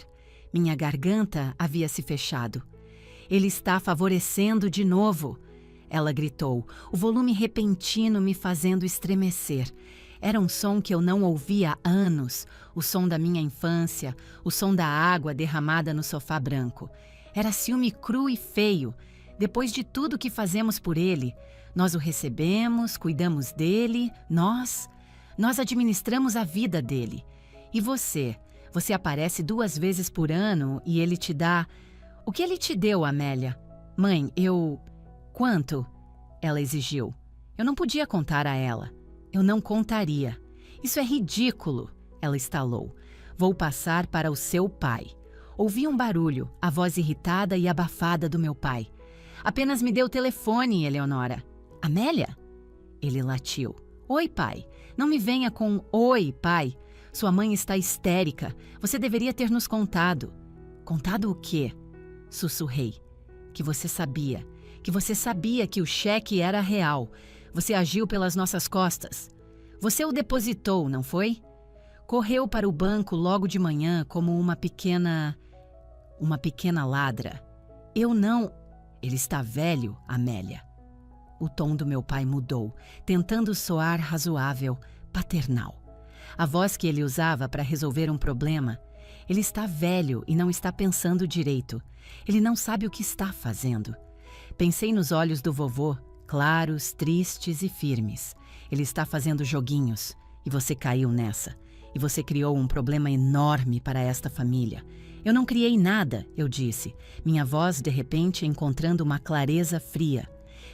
Minha garganta havia se fechado. Ele está favorecendo de novo. Ela gritou, o volume repentino me fazendo estremecer. Era um som que eu não ouvia há anos, o som da minha infância, o som da água derramada no sofá branco. Era ciúme cru e feio. Depois de tudo que fazemos por ele, nós o recebemos, cuidamos dele, nós administramos a vida dele. E você aparece 2 vezes por ano e ele te dá... O que ele te deu, Amélia? Mãe, Quanto? Ela exigiu. Eu não podia contar a ela. Eu não contaria. Isso é ridículo, ela estalou. Vou passar para o seu pai. Ouvi um barulho, a voz irritada e abafada do meu pai. Apenas me dê o telefone, Eleonora. Amélia? Ele latiu. Oi, pai. Não me venha com oi, pai. Sua mãe está histérica. Você deveria ter nos contado. Contado o quê? Sussurrei. Que você sabia. Que você sabia que o cheque era real. Você agiu pelas nossas costas. Você o depositou, não foi? Correu para o banco logo de manhã como uma pequena ladra. Eu não... Ele está velho, Amélia. O tom do meu pai mudou, tentando soar razoável, paternal. A voz que ele usava para resolver um problema. Ele está velho e não está pensando direito. Ele não sabe o que está fazendo. Pensei nos olhos do vovô, claros, tristes e firmes. Ele está fazendo joguinhos. E você caiu nessa. E você criou um problema enorme para esta família. Eu não criei nada, eu disse. Minha voz, de repente, encontrando uma clareza fria.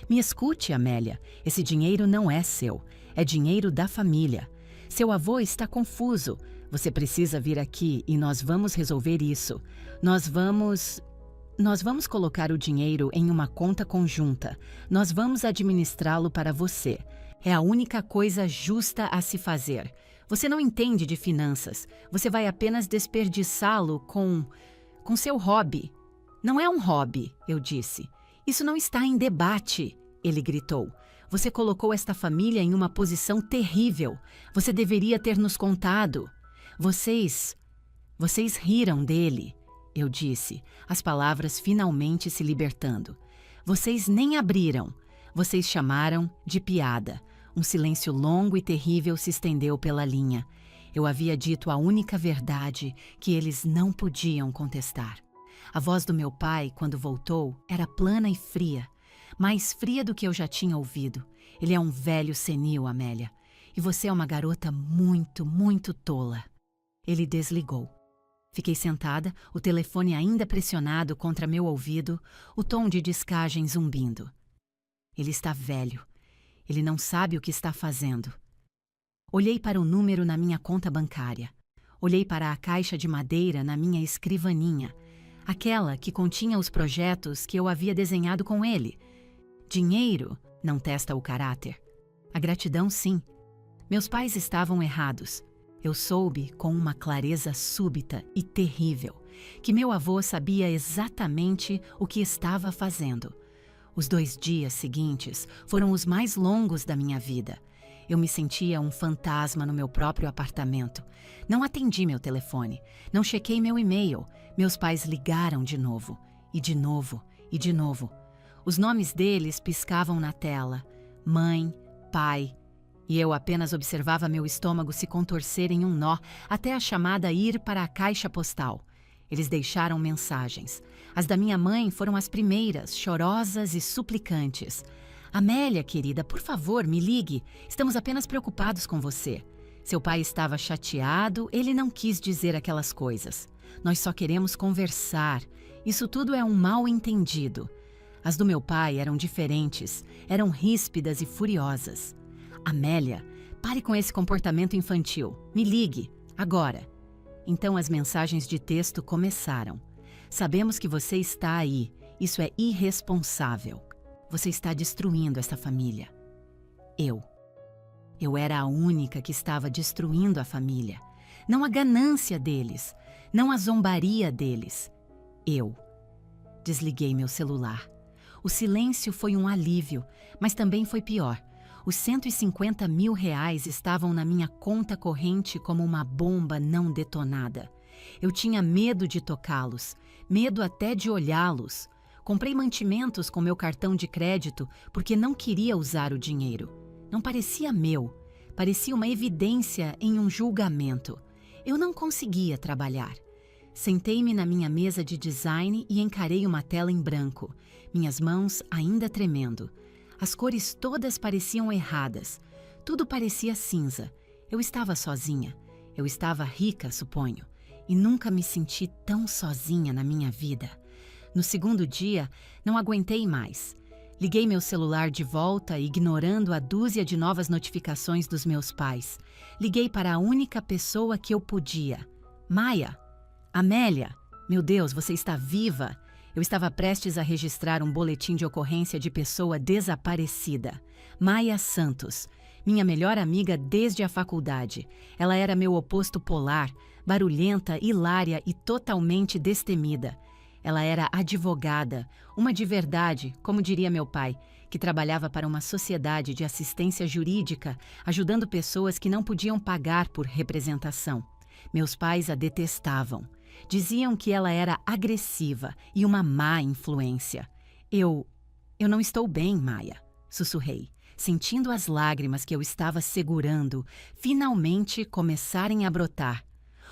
Me escute, Amélia. Esse dinheiro não é seu. É dinheiro da família. Seu avô está confuso. Você precisa vir aqui e nós vamos resolver isso. Nós vamos colocar o dinheiro em uma conta conjunta. Nós vamos administrá-lo para você. É a única coisa justa a se fazer. Você não entende de finanças. Você vai apenas desperdiçá-lo com seu hobby. Não é um hobby, eu disse. Isso não está em debate, ele gritou. Você colocou esta família em uma posição terrível. Você deveria ter nos contado. Vocês riram dele, eu disse, as palavras finalmente se libertando. Vocês nem abriram. Vocês chamaram de piada. Um silêncio longo e terrível se estendeu pela linha. Eu havia dito a única verdade que eles não podiam contestar. A voz do meu pai, quando voltou, era plana e fria. Mais fria do que eu já tinha ouvido. Ele é um velho senil, Amélia. E você é uma garota muito, muito tola. Ele desligou. Fiquei sentada, o telefone ainda pressionado contra meu ouvido, o tom de descagem zumbindo. Ele está velho. Ele não sabe o que está fazendo. Olhei para o número na minha conta bancária. Olhei para a caixa de madeira na minha escrivaninha, aquela que continha os projetos que eu havia desenhado com ele. Dinheiro não testa o caráter. A gratidão, sim. Meus pais estavam errados. Eu soube com uma clareza súbita e terrível que meu avô sabia exatamente o que estava fazendo. Os 2 dias seguintes foram os mais longos da minha vida. Eu me sentia um fantasma no meu próprio apartamento. Não atendi meu telefone, não chequei meu e-mail. Meus pais ligaram de novo, e de novo, e de novo. Os nomes deles piscavam na tela: mãe, pai. E eu apenas observava meu estômago se contorcer em um nó até a chamada ir para a caixa postal. Eles deixaram mensagens. As da minha mãe foram as primeiras, chorosas e suplicantes. Amélia, querida, por favor, me ligue. Estamos apenas preocupados com você. Seu pai estava chateado, ele não quis dizer aquelas coisas. Nós só queremos conversar. Isso tudo é um mal-entendido. As do meu pai eram diferentes, eram ríspidas e furiosas. Amélia, pare com esse comportamento infantil. Me ligue, agora. Então as mensagens de texto começaram. Sabemos que você está aí. Isso é irresponsável. Você está destruindo esta família. Eu era a única que estava destruindo a família. Não a ganância deles, não a zombaria deles. Eu. Desliguei meu celular. O silêncio foi um alívio, mas também foi pior. Os R$ 150 mil estavam na minha conta corrente como uma bomba não detonada. Eu tinha medo de tocá-los, medo até de olhá-los. Comprei mantimentos com meu cartão de crédito porque não queria usar o dinheiro. Não parecia meu, parecia uma evidência em um julgamento. Eu não conseguia trabalhar. Sentei-me na minha mesa de design e encarei uma tela em branco, minhas mãos ainda tremendo. As cores todas pareciam erradas. Tudo parecia cinza. Eu estava sozinha. Eu estava rica, suponho. E nunca me senti tão sozinha na minha vida. No segundo dia, não aguentei mais. Liguei meu celular de volta, ignorando a dúzia de novas notificações dos meus pais. Liguei para a única pessoa que eu podia. Maia! Amélia! Meu Deus, você está viva! Eu estava prestes a registrar um boletim de ocorrência de pessoa desaparecida. Maia Santos, minha melhor amiga desde a faculdade. Ela era meu oposto polar, barulhenta, hilária e totalmente destemida. Ela era advogada, uma de verdade, como diria meu pai, que trabalhava para uma sociedade de assistência jurídica, ajudando pessoas que não podiam pagar por representação. Meus pais a detestavam. Diziam que ela era agressiva e uma má influência. Eu não estou bem, Maia, sussurrei, sentindo as lágrimas que eu estava segurando finalmente começarem a brotar.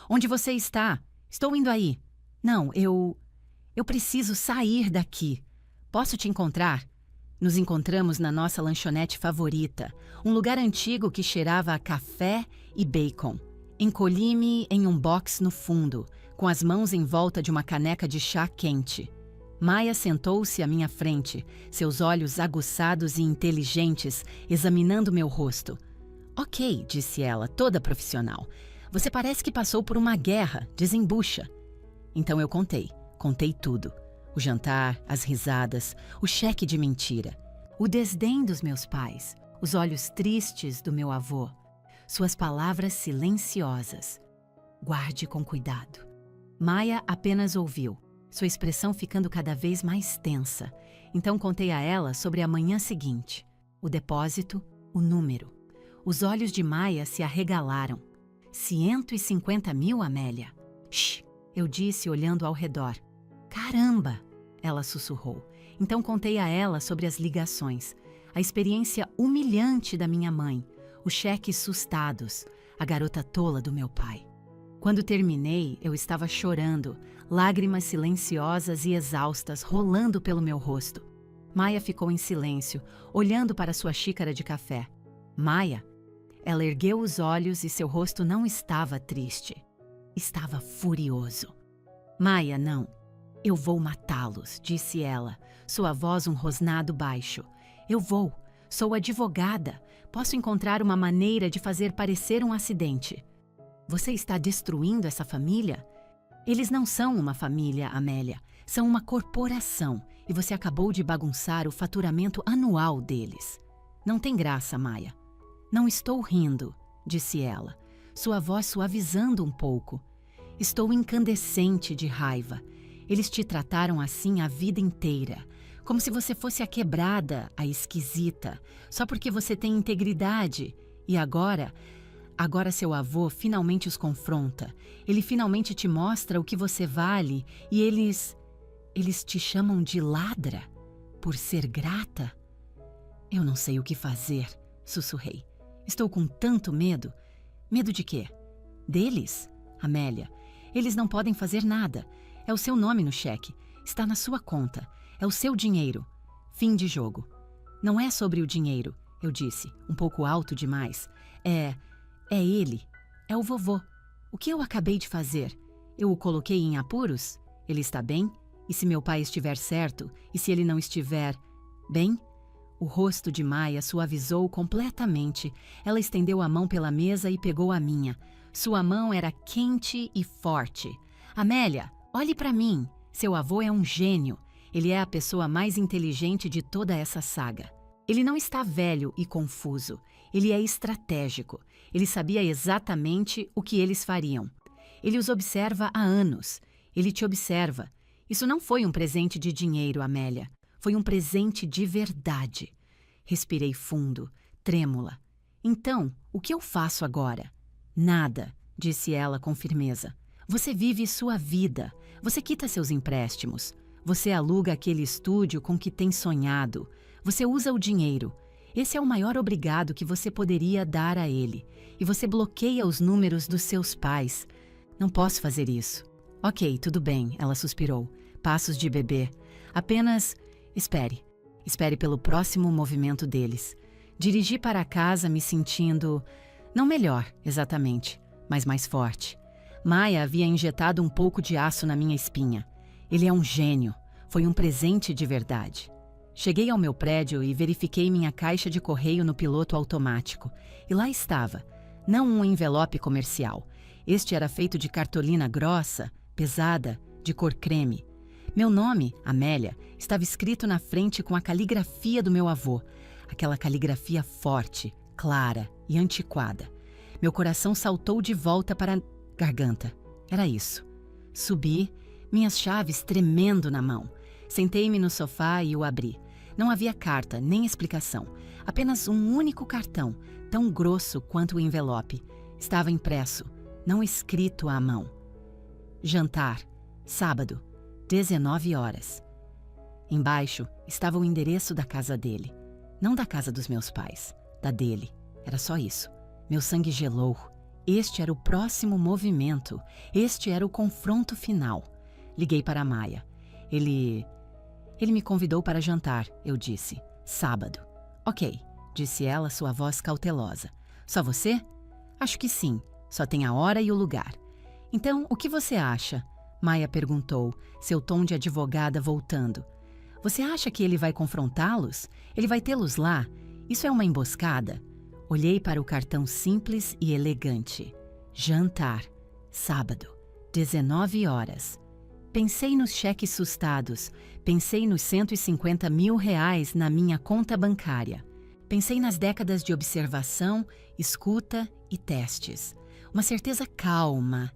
Onde você está? Estou indo aí. Não, eu preciso sair daqui. Posso te encontrar? Nos encontramos na nossa lanchonete favorita, um lugar antigo que cheirava a café e bacon. Encolhi-me em um box no fundo, com as mãos em volta de uma caneca de chá quente. Maia sentou-se à minha frente, seus olhos aguçados e inteligentes, examinando meu rosto. Ok, disse ela, toda profissional. Você parece que passou por uma guerra, desembucha. Então eu contei tudo. O jantar, as risadas, o cheque de mentira. O desdém dos meus pais, os olhos tristes do meu avô. Suas palavras silenciosas. Guarde com cuidado. Maia apenas ouviu, sua expressão ficando cada vez mais tensa. Então contei a ela sobre a manhã seguinte. O depósito, o número. Os olhos de Maia se arregalaram. 150 mil, Amélia? Shh, eu disse olhando ao redor. Caramba! Ela sussurrou. Então contei a ela sobre as ligações. a experiência humilhante da minha mãe, os cheques sustados, a garota tola do meu pai. Quando terminei, eu estava chorando, lágrimas silenciosas e exaustas rolando pelo meu rosto. Maia ficou em silêncio, olhando para sua xícara de café. Maia? Ela ergueu os olhos e seu rosto não estava triste. Estava furioso. Maia, não. Eu vou matá-los, disse ela, sua voz um rosnado baixo. Eu vou. Sou advogada. Posso encontrar uma maneira de fazer parecer um acidente. Você está destruindo essa família? Eles não são uma família, Amélia. São uma corporação e você acabou de bagunçar o faturamento anual deles. Não tem graça, Maia. Não estou rindo, disse ela, sua voz suavizando um pouco. Estou incandescente de raiva. Eles te trataram assim a vida inteira, como se você fosse a quebrada, a esquisita, só porque você tem integridade. E agora seu avô finalmente os confronta. Ele finalmente te mostra o que você vale e eles te chamam de ladra por ser grata? Eu não sei o que fazer, sussurrei. Estou com tanto medo. Medo de quê? Deles? Amélia, eles não podem fazer nada. É o seu nome no cheque. Está na sua conta. É o seu dinheiro. Fim de jogo. Não é sobre o dinheiro, eu disse, um pouco alto demais. É ele. É o vovô. O que eu acabei de fazer? Eu o coloquei em apuros? Ele está bem? E se meu pai estiver certo? E se ele não estiver bem? O rosto de Maia suavizou completamente. Ela estendeu a mão pela mesa e pegou a minha. Sua mão era quente e forte. Amélia, olhe para mim. Seu avô é um gênio. Ele é a pessoa mais inteligente de toda essa saga. Ele não está velho e confuso. Ele é estratégico. Ele sabia exatamente o que eles fariam. Ele os observa há anos. Ele te observa. Isso não foi um presente de dinheiro, Amélia. Foi um presente de verdade. Respirei fundo, trêmula. Então, o que eu faço agora? Nada, disse ela com firmeza. Você vive sua vida. Você quita seus empréstimos. Você aluga aquele estúdio com que tem sonhado. Você usa o dinheiro. Esse é o maior obrigado que você poderia dar a ele. E você bloqueia os números dos seus pais. Não posso fazer isso. Ok, tudo bem, ela suspirou. Passos de bebê. Apenas espere. Espere pelo próximo movimento deles. Dirigi para casa me sentindo... não melhor, exatamente, mas mais forte. Maia havia injetado um pouco de aço na minha espinha. Ele é um gênio. Foi um presente de verdade. Cheguei ao meu prédio e verifiquei minha caixa de correio no piloto automático. E lá estava. Não um envelope comercial. Este era feito de cartolina grossa, pesada, de cor creme. Meu nome, Amélia, estava escrito na frente com a caligrafia do meu avô. Aquela caligrafia forte, clara e antiquada. Meu coração saltou de volta para a garganta. Era isso. Subi, minhas chaves tremendo na mão. Sentei-me no sofá e o abri. Não havia carta, nem explicação. Apenas um único cartão, tão grosso quanto o envelope. Estava impresso, não escrito à mão. Jantar, sábado, 19 horas. Embaixo estava o endereço da casa dele. Não da casa dos meus pais, da dele. Era só isso. Meu sangue gelou. Este era o próximo movimento. Este era o confronto final. Liguei para a Maia. Ele me convidou para jantar, eu disse. Sábado. Ok, disse ela, sua voz cautelosa. Só você? Acho que sim. Só tem a hora e o lugar. Então, o que você acha? Maia perguntou, seu tom de advogada voltando. Você acha que ele vai confrontá-los? Ele vai tê-los lá? Isso é uma emboscada? Olhei para o cartão simples e elegante. Jantar. Sábado. 19 horas. Pensei nos cheques sustados. Pensei nos 150 mil reais na minha conta bancária. Pensei nas décadas de observação, escuta e testes. Uma certeza calma,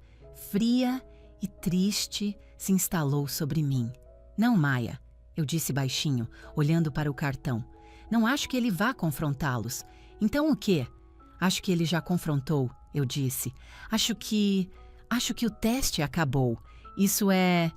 fria e triste se instalou sobre mim. Não, Maia, eu disse baixinho, olhando para o cartão. Não acho que ele vá confrontá-los. Então o quê? Acho que ele já confrontou, eu disse. Acho que o teste acabou. Isso é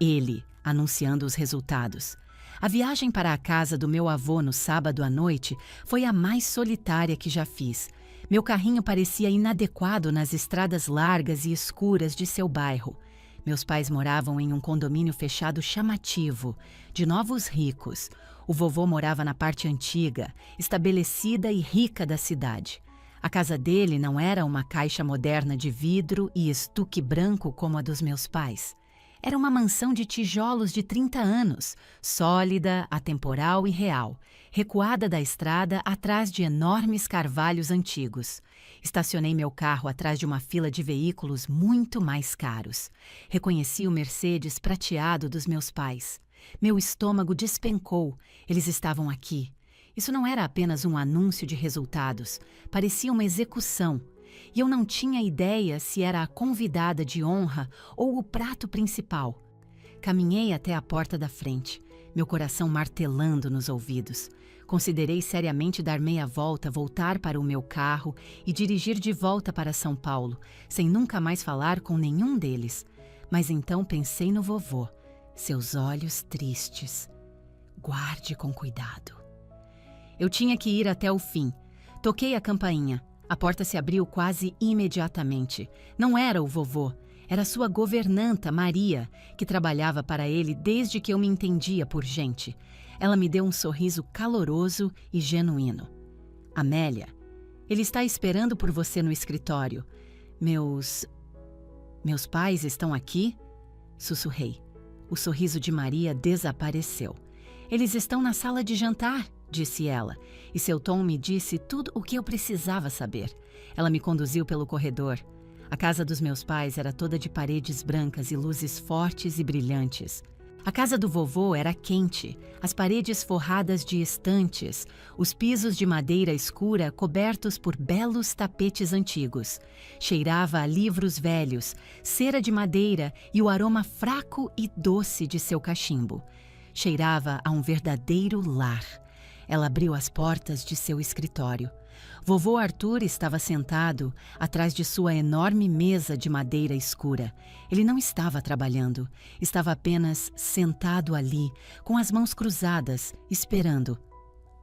ele, anunciando os resultados. A viagem para a casa do meu avô no sábado à noite foi a mais solitária que já fiz. Meu carrinho parecia inadequado nas estradas largas e escuras de seu bairro. Meus pais moravam em um condomínio fechado chamativo, de novos ricos. O vovô morava na parte antiga, estabelecida e rica da cidade. A casa dele não era uma caixa moderna de vidro e estuque branco como a dos meus pais. Era uma mansão de tijolos de 30 anos, sólida, atemporal e real, recuada da estrada atrás de enormes carvalhos antigos. Estacionei meu carro atrás de uma fila de veículos muito mais caros. Reconheci o Mercedes prateado dos meus pais. Meu estômago despencou. Eles estavam aqui. Isso não era apenas um anúncio de resultados, parecia uma execução. E eu não tinha ideia se era a convidada de honra ou o prato principal. Caminhei até a porta da frente, meu coração martelando nos ouvidos. Considerei seriamente dar meia volta, voltar para o meu carro e dirigir de volta para São Paulo, sem nunca mais falar com nenhum deles. Mas então pensei no vovô, seus olhos tristes. Guarde com cuidado. Eu tinha que ir até o fim. Toquei a campainha. A porta se abriu quase imediatamente. Não era o vovô, era sua governanta, Maria, que trabalhava para ele desde que eu me entendia por gente. Ela me deu um sorriso caloroso e genuíno. Amélia, ele está esperando por você no escritório. Meus pais estão aqui? Sussurrei. O sorriso de Maria desapareceu. Eles estão na sala de jantar, disse ela, e seu tom me disse tudo o que eu precisava saber. Ela me conduziu pelo corredor. A casa dos meus pais era toda de paredes brancas e luzes fortes e brilhantes. A casa do vovô era quente, as paredes forradas de estantes, os pisos de madeira escura cobertos por belos tapetes antigos. Cheirava a livros velhos, cera de madeira e o aroma fraco e doce de seu cachimbo. Cheirava a um verdadeiro lar. Ela abriu as portas de seu escritório. Vovô Arthur estava sentado atrás de sua enorme mesa de madeira escura. Ele não estava trabalhando, estava apenas sentado ali, com as mãos cruzadas, esperando.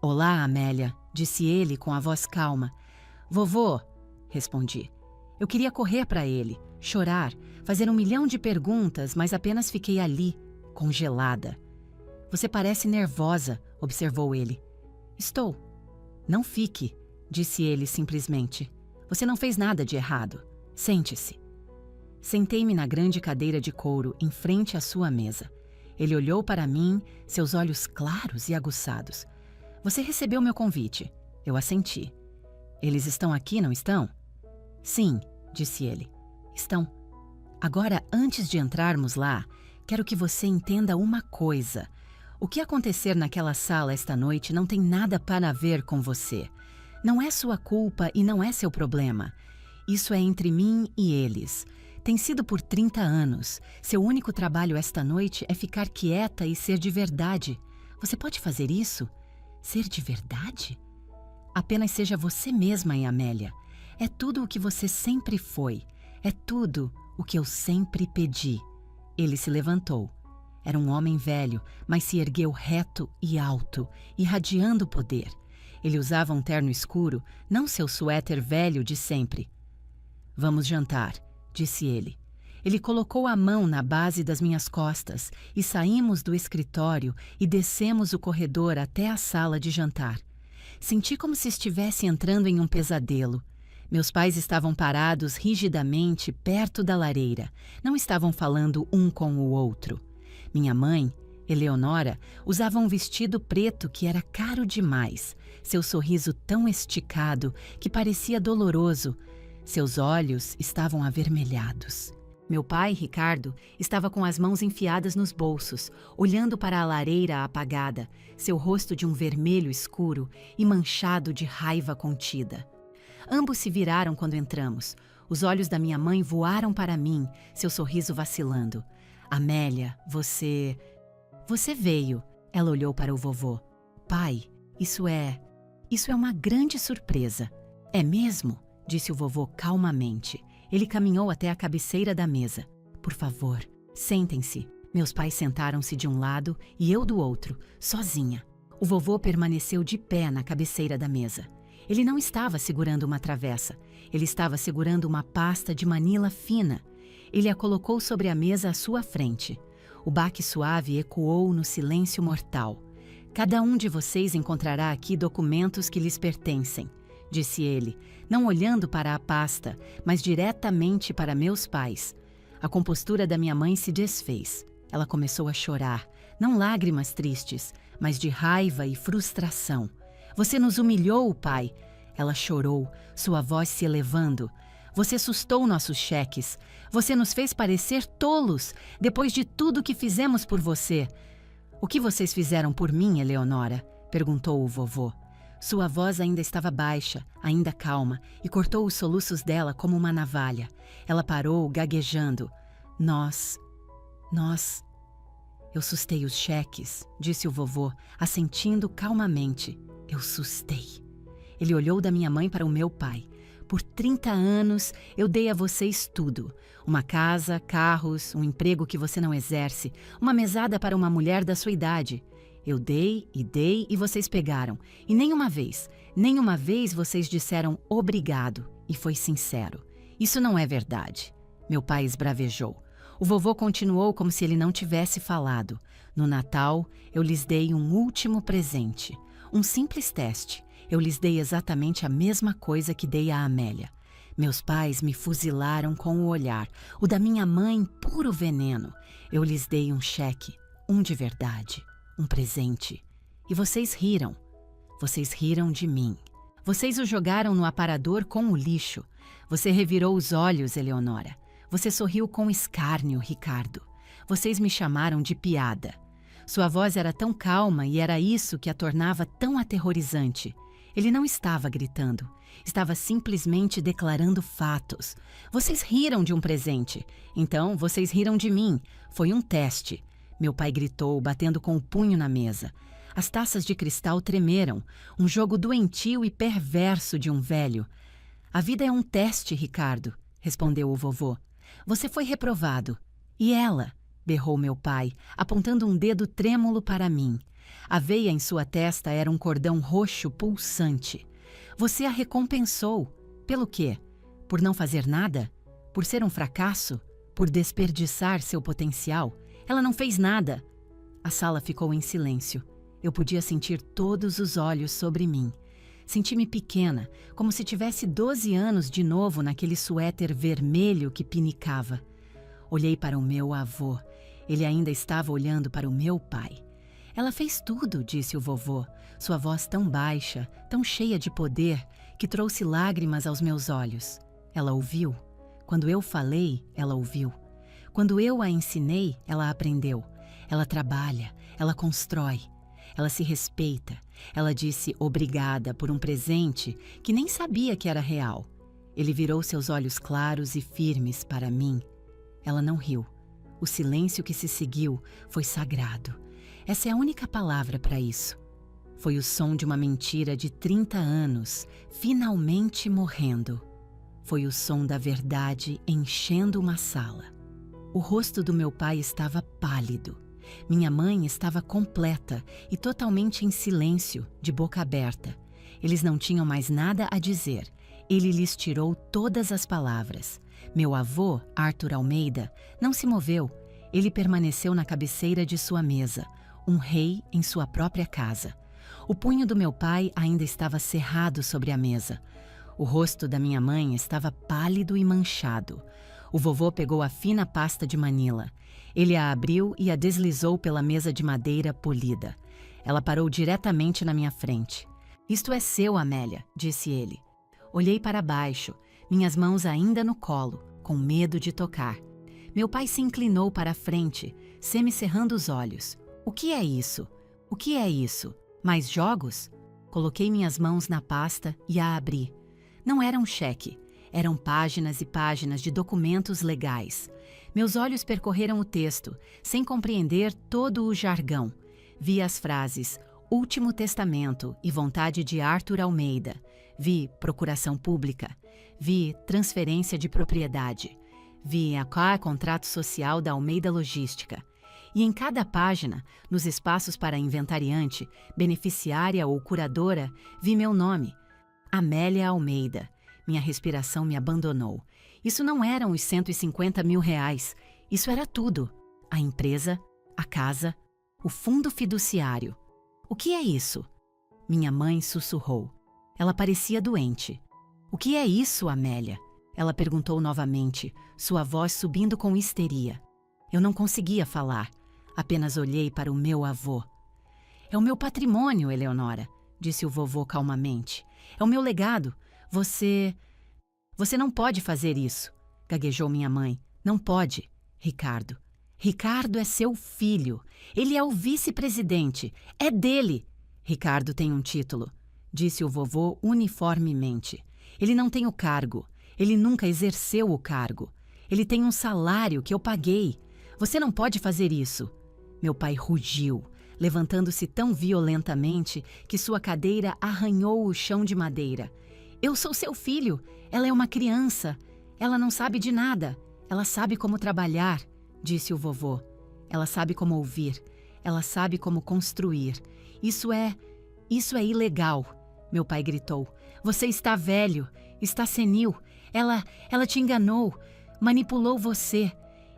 "Olá, Amélia", disse ele com a voz calma. "Vovô", respondi. Eu queria correr para ele, chorar, fazer 1 milhão de perguntas, mas apenas fiquei ali, congelada. "Você parece nervosa", observou ele. "Estou." "Não fique", disse ele simplesmente. "Você não fez nada de errado. Sente-se." Sentei-me na grande cadeira de couro em frente à sua mesa. Ele olhou para mim, seus olhos claros e aguçados. "Você recebeu meu convite." Eu assenti. "Eles estão aqui, não estão?" "Sim", disse ele. "Estão." "Agora, antes de entrarmos lá, quero que você entenda uma coisa. O que acontecer naquela sala esta noite não tem nada para ver com você. Não é sua culpa e não é seu problema. Isso é entre mim e eles. Tem sido por 30 anos. Seu único trabalho esta noite é ficar quieta e ser de verdade. Você pode fazer isso? Ser de verdade? Apenas seja você mesma, Amélia. É tudo o que você sempre foi. É tudo o que eu sempre pedi." Ele se levantou. Era um homem velho, mas se ergueu reto e alto, irradiando poder. Ele usava um terno escuro, não seu suéter velho de sempre. "Vamos jantar", disse ele. Ele colocou a mão na base das minhas costas e saímos do escritório e descemos o corredor até a sala de jantar. Senti como se estivesse entrando em um pesadelo. Meus pais estavam parados rigidamente perto da lareira. Não estavam falando um com o outro. Minha mãe, Eleonora, usava um vestido preto que era caro demais. Seu sorriso tão esticado que parecia doloroso. Seus olhos estavam avermelhados. Meu pai, Ricardo, estava com as mãos enfiadas nos bolsos, olhando para a lareira apagada, seu rosto de um vermelho escuro e manchado de raiva contida. Ambos se viraram quando entramos. Os olhos da minha mãe voaram para mim, seu sorriso vacilando. "Amélia, você veio." Ela olhou para o vovô. "Pai, isso é uma grande surpresa." "É mesmo?" disse o vovô calmamente. Ele caminhou até a cabeceira da mesa. "Por favor, sentem-se." Meus pais sentaram-se de um lado e eu do outro, sozinha. O vovô permaneceu de pé na cabeceira da mesa. Ele não estava segurando uma travessa. Ele estava segurando uma pasta de manila fina. Ele a colocou sobre a mesa à sua frente. O baque suave ecoou no silêncio mortal. Cada um de vocês encontrará aqui documentos que lhes pertencem, disse ele, não olhando para a pasta, mas diretamente para meus pais. A compostura da minha mãe se desfez. Ela começou a chorar, não lágrimas tristes, mas de raiva e frustração. Você nos humilhou, pai. Ela chorou, sua voz se elevando. Você sustou nossos cheques. Você nos fez parecer tolos, depois de tudo que fizemos por você. O que vocês fizeram por mim, Eleonora? Perguntou o vovô. Sua voz ainda estava baixa, ainda calma, e cortou os soluços dela como uma navalha. Ela parou, gaguejando. Nós... Eu sustei os cheques, disse o vovô, assentindo calmamente. Eu sustei. Ele olhou da minha mãe para o meu pai. Por 30 anos, eu dei a vocês tudo. Uma casa, carros, um emprego que você não exerce, uma mesada para uma mulher da sua idade. Eu dei e vocês pegaram. E nenhuma vez vocês disseram obrigado. E foi sincero. Isso não é verdade. Meu pai esbravejou. O vovô continuou como se ele não tivesse falado. No Natal, eu lhes dei um último presente. Um simples teste. Eu lhes dei exatamente a mesma coisa que dei a Amélia. Meus pais me fuzilaram com o olhar. O da minha mãe, puro veneno. Eu lhes dei um cheque, um de verdade, um presente. E vocês riram. Vocês riram de mim. Vocês o jogaram no aparador com o lixo. Você revirou os olhos, Eleonora. Você sorriu com escárnio, Ricardo. Vocês me chamaram de piada. Sua voz era tão calma e era isso que a tornava tão aterrorizante. Ele não estava gritando. Estava simplesmente declarando fatos. Vocês riram de um presente. Então, vocês riram de mim. Foi um teste. Meu pai gritou, batendo com o punho na mesa. As taças de cristal tremeram. Um jogo doentio e perverso de um velho. A vida é um teste, Ricardo, respondeu o vovô. Você foi reprovado. E ela? Berrou meu pai, apontando um dedo trêmulo para mim. A veia em sua testa era um cordão roxo pulsante. Você a recompensou. Pelo quê? Por não fazer nada? Por ser um fracasso? Por desperdiçar seu potencial? Ela não fez nada. A sala ficou em silêncio. Eu podia sentir todos os olhos sobre mim. Senti-me pequena, como se tivesse 12 anos de novo naquele suéter vermelho que pinicava. Olhei para o meu avô. Ele ainda estava olhando para o meu pai. Ela fez tudo, disse o vovô, sua voz tão baixa, tão cheia de poder, que trouxe lágrimas aos meus olhos. Ela ouviu. Quando eu falei, ela ouviu. Quando eu a ensinei, ela aprendeu. Ela trabalha, ela constrói. Ela se respeita. Ela disse obrigada por um presente que nem sabia que era real. Ele virou seus olhos claros e firmes para mim. Ela não riu. O silêncio que se seguiu foi sagrado. Essa é a única palavra para isso. Foi o som de uma mentira de 30 anos, finalmente morrendo. Foi o som da verdade enchendo uma sala. O rosto do meu pai estava pálido. Minha mãe estava completa e totalmente em silêncio, de boca aberta. Eles não tinham mais nada a dizer. Ele lhes tirou todas as palavras. Meu avô, Arthur Almeida, não se moveu. Ele permaneceu na cabeceira de sua mesa, um rei em sua própria casa. O punho do meu pai ainda estava cerrado sobre a mesa. O rosto da minha mãe estava pálido e manchado. O vovô pegou a fina pasta de manila. Ele a abriu e a deslizou pela mesa de madeira polida. Ela parou diretamente na minha frente. Isto é seu, Amélia, disse ele. Olhei para baixo, minhas mãos ainda no colo, com medo de tocar. Meu pai se inclinou para a frente, semicerrando os olhos. O que é isso? O que é isso? Mais jogos? Coloquei minhas mãos na pasta e a abri. Não era um cheque. Eram páginas e páginas de documentos legais. Meus olhos percorreram o texto, sem compreender todo o jargão. Vi as frases Último Testamento e Vontade de Arthur Almeida. Vi Procuração Pública. Vi Transferência de Propriedade. Vi a contrato social da Almeida Logística. E em cada página, nos espaços para inventariante, beneficiária ou curadora, vi meu nome, Amélia Almeida. Minha respiração me abandonou. Isso não eram os 150 mil reais. Isso era tudo. A empresa, a casa, o fundo fiduciário. O que é isso? Minha mãe sussurrou. Ela parecia doente. O que é isso, Amélia? Ela perguntou novamente, sua voz subindo com histeria. Eu não conseguia falar. Apenas olhei para o meu avô. É o meu patrimônio, Eleonora, disse o vovô calmamente. É o meu legado. Você não pode fazer isso, gaguejou minha mãe. Não pode, Ricardo. Ricardo é seu filho. Ele é o vice-presidente. É dele. Ricardo tem um título, disse o vovô uniformemente. Ele não tem o cargo. Ele nunca exerceu o cargo. Ele tem um salário que eu paguei. Você não pode fazer isso. Meu pai rugiu, levantando-se tão violentamente que sua cadeira arranhou o chão de madeira. Eu sou seu filho. Ela é uma criança. Ela não sabe de nada. Ela sabe como trabalhar, disse o vovô. Ela sabe como ouvir. Ela sabe como construir. Isso é ilegal, meu pai gritou. Você está velho, está senil. Ela te enganou, manipulou você.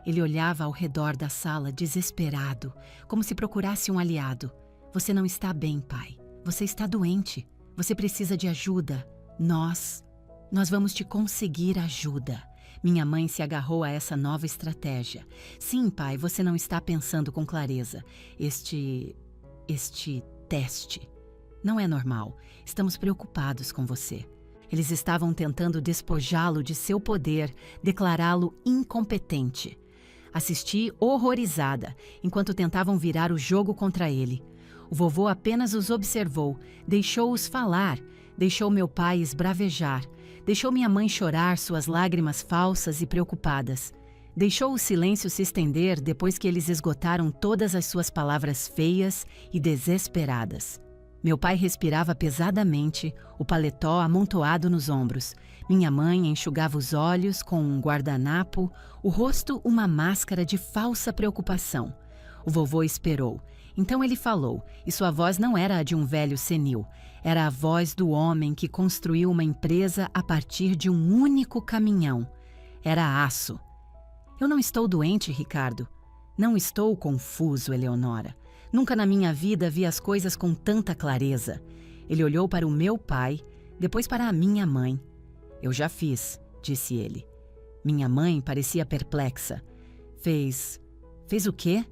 Ele olhava ao redor da sala desesperado, como se procurasse um aliado. Você não está bem, pai. Você está doente. Você precisa de ajuda. Nós vamos te conseguir ajuda. Minha mãe se agarrou a essa nova estratégia. Sim, pai, você não está pensando com clareza. Este teste não é normal. Estamos preocupados com você. Eles estavam tentando despojá-lo de seu poder, declará-lo incompetente. Assisti horrorizada, enquanto tentavam virar o jogo contra ele. O vovô apenas os observou, deixou-os falar, deixou meu pai esbravejar, deixou minha mãe chorar suas lágrimas falsas e preocupadas. Deixou o silêncio se estender depois que eles esgotaram todas as suas palavras feias e desesperadas. Meu pai respirava pesadamente, o paletó amontoado nos ombros. Minha mãe enxugava os olhos com um guardanapo, o rosto uma máscara de falsa preocupação. O vovô esperou. Então ele falou, e sua voz não era a de um velho senil. Era a voz do homem que construiu uma empresa a partir de um único caminhão. Era aço. Eu não estou doente, Ricardo. Não estou confuso, Eleonora. Nunca na minha vida vi as coisas com tanta clareza. Ele olhou para o meu pai, depois para a minha mãe. Eu já fiz, disse ele. Minha mãe parecia perplexa. Fez o quê?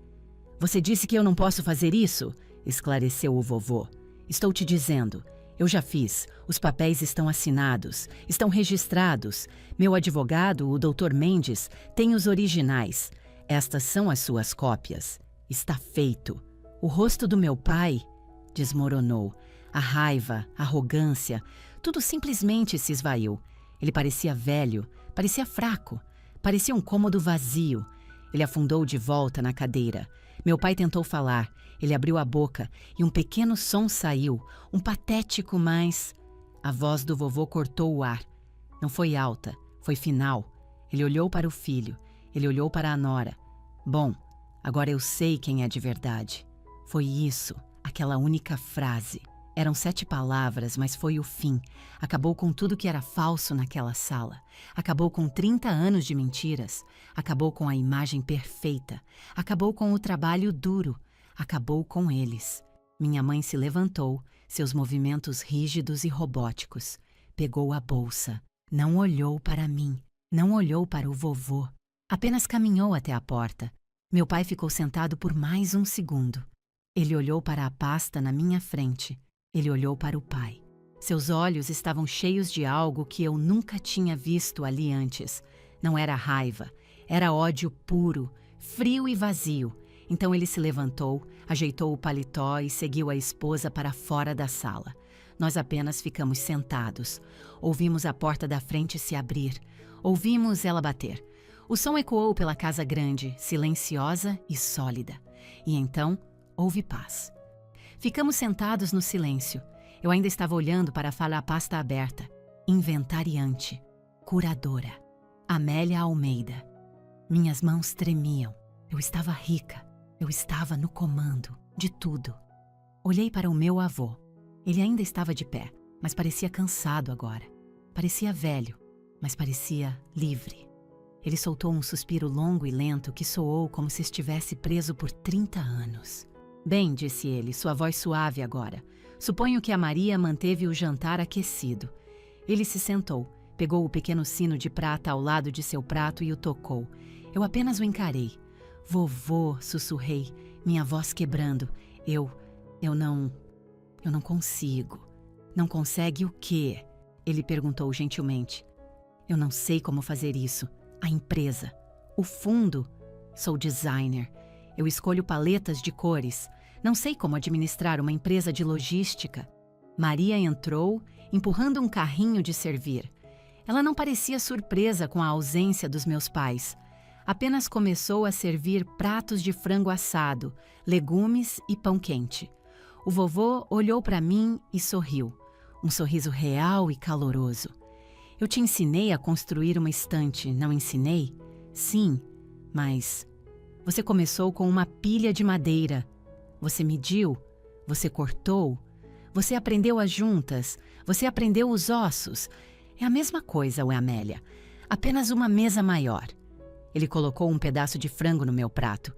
Você disse que eu não posso fazer isso? Esclareceu o vovô. Estou te dizendo. Eu já fiz. Os papéis estão assinados. Estão registrados. Meu advogado, o Dr. Mendes, tem os originais. Estas são as suas cópias. Está feito. O rosto do meu pai desmoronou. A raiva, a arrogância, tudo simplesmente se esvaiu. Ele parecia velho, parecia fraco, parecia um cômodo vazio. Ele afundou de volta na cadeira. Meu pai tentou falar. Ele abriu a boca e um pequeno som saiu, um patético mas... A voz do vovô cortou o ar. Não foi alta, foi final. Ele olhou para o filho, ele olhou para a nora. Bom, agora eu sei quem é de verdade. Foi isso, aquela única frase. Eram 7 palavras, mas foi o fim. Acabou com tudo que era falso naquela sala. Acabou com 30 anos de mentiras. Acabou com a imagem perfeita. Acabou com o trabalho duro. Acabou com eles. Minha mãe se levantou, seus movimentos rígidos e robóticos. Pegou a bolsa. Não olhou para mim. Não olhou para o vovô. Apenas caminhou até a porta. Meu pai ficou sentado por mais um segundo. Ele olhou para a pasta na minha frente. Ele olhou para o pai. Seus olhos estavam cheios de algo que eu nunca tinha visto ali antes. Não era raiva, era ódio puro, frio e vazio. Então ele se levantou, ajeitou o paletó e seguiu a esposa para fora da sala. Nós apenas ficamos sentados. Ouvimos a porta da frente se abrir. Ouvimos ela bater. O som ecoou pela casa grande, silenciosa e sólida. E então houve paz. Ficamos sentados no silêncio. Eu ainda estava olhando para a pasta aberta. Inventariante. Curadora. Amélia Almeida. Minhas mãos tremiam. Eu estava rica. Eu estava no comando de tudo. Olhei para o meu avô. Ele ainda estava de pé, mas parecia cansado agora. Parecia velho, mas parecia livre. Ele soltou um suspiro longo e lento que soou como se estivesse preso por 30 anos. Bem, disse ele, sua voz suave agora. Suponho que a Maria manteve o jantar aquecido. Ele se sentou, pegou o pequeno sino de prata ao lado de seu prato e o tocou. Eu apenas o encarei. Vovô, sussurrei, minha voz quebrando. Eu não consigo. Não consegue o quê? Ele perguntou gentilmente. Eu não sei como fazer isso. A empresa. O fundo. Sou designer. Eu escolho paletas de cores. Não sei como administrar uma empresa de logística. Maria entrou, empurrando um carrinho de servir. Ela não parecia surpresa com a ausência dos meus pais. Apenas começou a servir pratos de frango assado, legumes e pão quente. O vovô olhou para mim e sorriu. Um sorriso real e caloroso. Eu te ensinei a construir uma estante, não ensinei? Sim, mas você começou com uma pilha de madeira. Você mediu, você cortou, você aprendeu as juntas, você aprendeu os ossos. É a mesma coisa, Amélia, apenas uma mesa maior. Ele colocou um pedaço de frango no meu prato.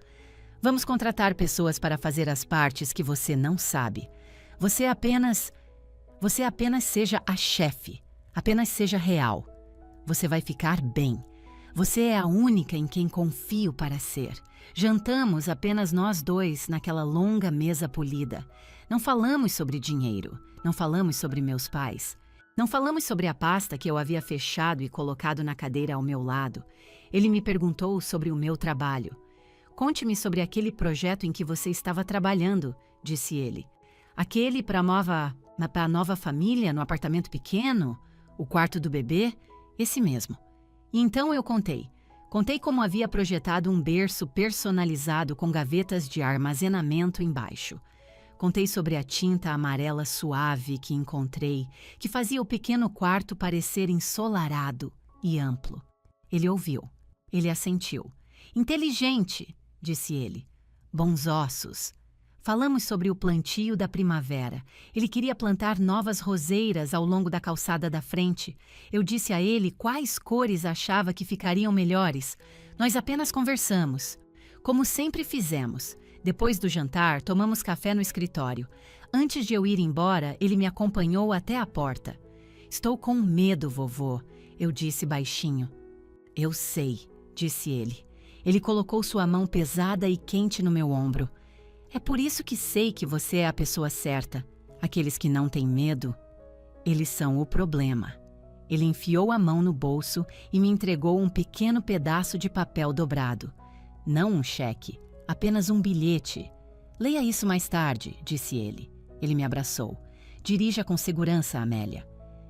Vamos contratar pessoas para fazer as partes que você não sabe. Você apenas seja a chefe, apenas seja real. Você vai ficar bem. Você é a única em quem confio para ser. Jantamos apenas nós dois naquela longa mesa polida. Não falamos sobre dinheiro, não falamos sobre meus pais. Não falamos sobre a pasta que eu havia fechado e colocado na cadeira ao meu lado. Ele me perguntou sobre o meu trabalho. Conte-me sobre aquele projeto em que você estava trabalhando, disse ele. Aquele para a nova família no apartamento pequeno? O quarto do bebê? Esse mesmo. E então eu contei. Contei como havia projetado um berço personalizado com gavetas de armazenamento embaixo. Contei sobre a tinta amarela suave que encontrei, que fazia o pequeno quarto parecer ensolarado e amplo. Ele ouviu. Ele assentiu. Inteligente, disse ele. Bons ossos. Falamos sobre o plantio da primavera. Ele queria plantar novas roseiras ao longo da calçada da frente. Eu disse a ele quais cores achava que ficariam melhores. Nós apenas conversamos. Como sempre fizemos. Depois do jantar, tomamos café no escritório. Antes de eu ir embora, ele me acompanhou até a porta. Estou com medo, vovô, eu disse baixinho. Eu sei, disse ele. Ele colocou sua mão pesada e quente no meu ombro. É por isso que sei que você é a pessoa certa. Aqueles que não têm medo, eles são o problema. Ele enfiou a mão no bolso e me entregou um pequeno pedaço de papel dobrado. Não um cheque. Apenas um bilhete. Leia isso mais tarde, disse ele. Ele me abraçou. Dirija com segurança, Amélia.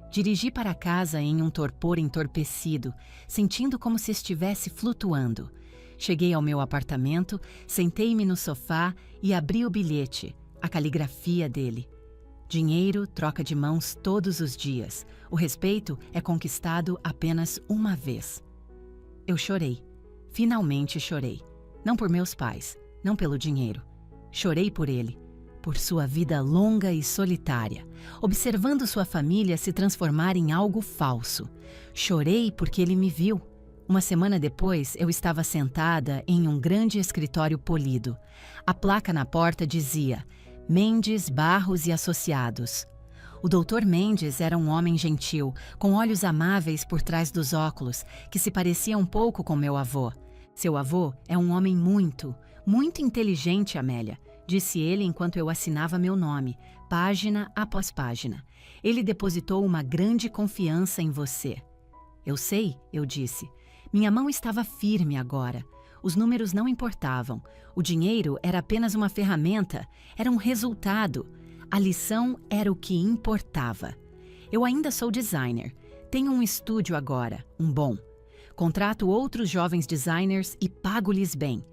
Dirigi para casa em um torpor entorpecido, sentindo como se estivesse flutuando. Cheguei ao meu apartamento, sentei-me no sofá e abri o bilhete, a caligrafia dele. Dinheiro troca de mãos todos os dias. O respeito é conquistado apenas uma vez. Eu chorei. Finalmente chorei. Não por meus pais, não pelo dinheiro. Chorei por ele, por sua vida longa e solitária, observando sua família se transformar em algo falso. Chorei porque ele me viu. Uma semana depois, eu estava sentada em um grande escritório polido. A placa na porta dizia Mendes, Barros e Associados. O Dr. Mendes era um homem gentil, com olhos amáveis por trás dos óculos, que se parecia um pouco com meu avô. Seu avô é um homem muito inteligente, Amélia, disse ele enquanto eu assinava meu nome, página após página. Ele depositou uma grande confiança em você. Eu sei, eu disse. Minha mão estava firme agora. Os números não importavam. O dinheiro era apenas uma ferramenta, era um resultado. A lição era o que importava. Eu ainda sou designer. Tenho um estúdio agora, um bom. Contrato outros jovens designers e pago-lhes bem.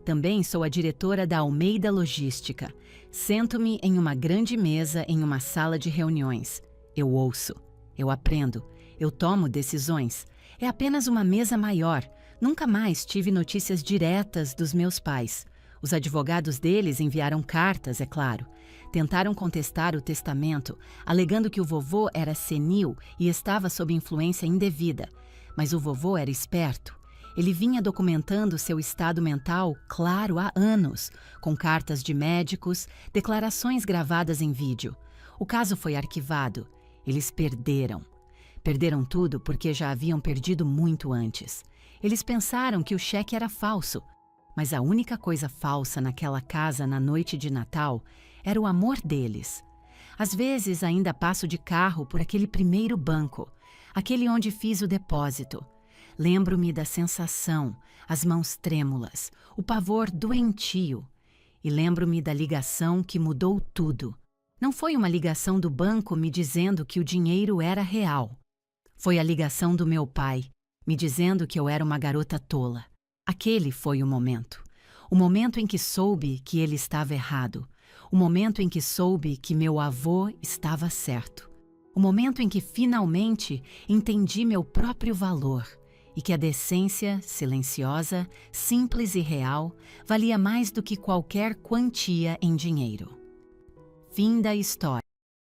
Também sou a diretora da Almeida Logística. Sento-me em uma grande mesa em uma sala de reuniões. Eu ouço, eu aprendo, eu tomo decisões. É apenas uma mesa maior. Nunca mais tive notícias diretas dos meus pais. Os advogados deles enviaram cartas, é claro. Tentaram contestar o testamento, alegando que o vovô era senil e estava sob influência indevida. Mas o vovô era esperto. Ele vinha documentando seu estado mental, claro, há anos, com cartas de médicos, declarações gravadas em vídeo. O caso foi arquivado. Eles perderam. Perderam tudo porque já haviam perdido muito antes. Eles pensaram que o cheque era falso. Mas a única coisa falsa naquela casa na noite de Natal era o amor deles. Às vezes ainda passo de carro por aquele primeiro banco, aquele onde fiz o depósito. Lembro-me da sensação, as mãos trêmulas, o pavor doentio. E lembro-me da ligação que mudou tudo. Não foi uma ligação do banco me dizendo que o dinheiro era real. Foi a ligação do meu pai, me dizendo que eu era uma garota tola. Aquele foi o momento em que soube que ele estava errado, o momento em que soube que meu avô estava certo, o momento em que finalmente entendi meu próprio valor e que a decência silenciosa, simples e real valia mais do que qualquer quantia em dinheiro. Fim da história.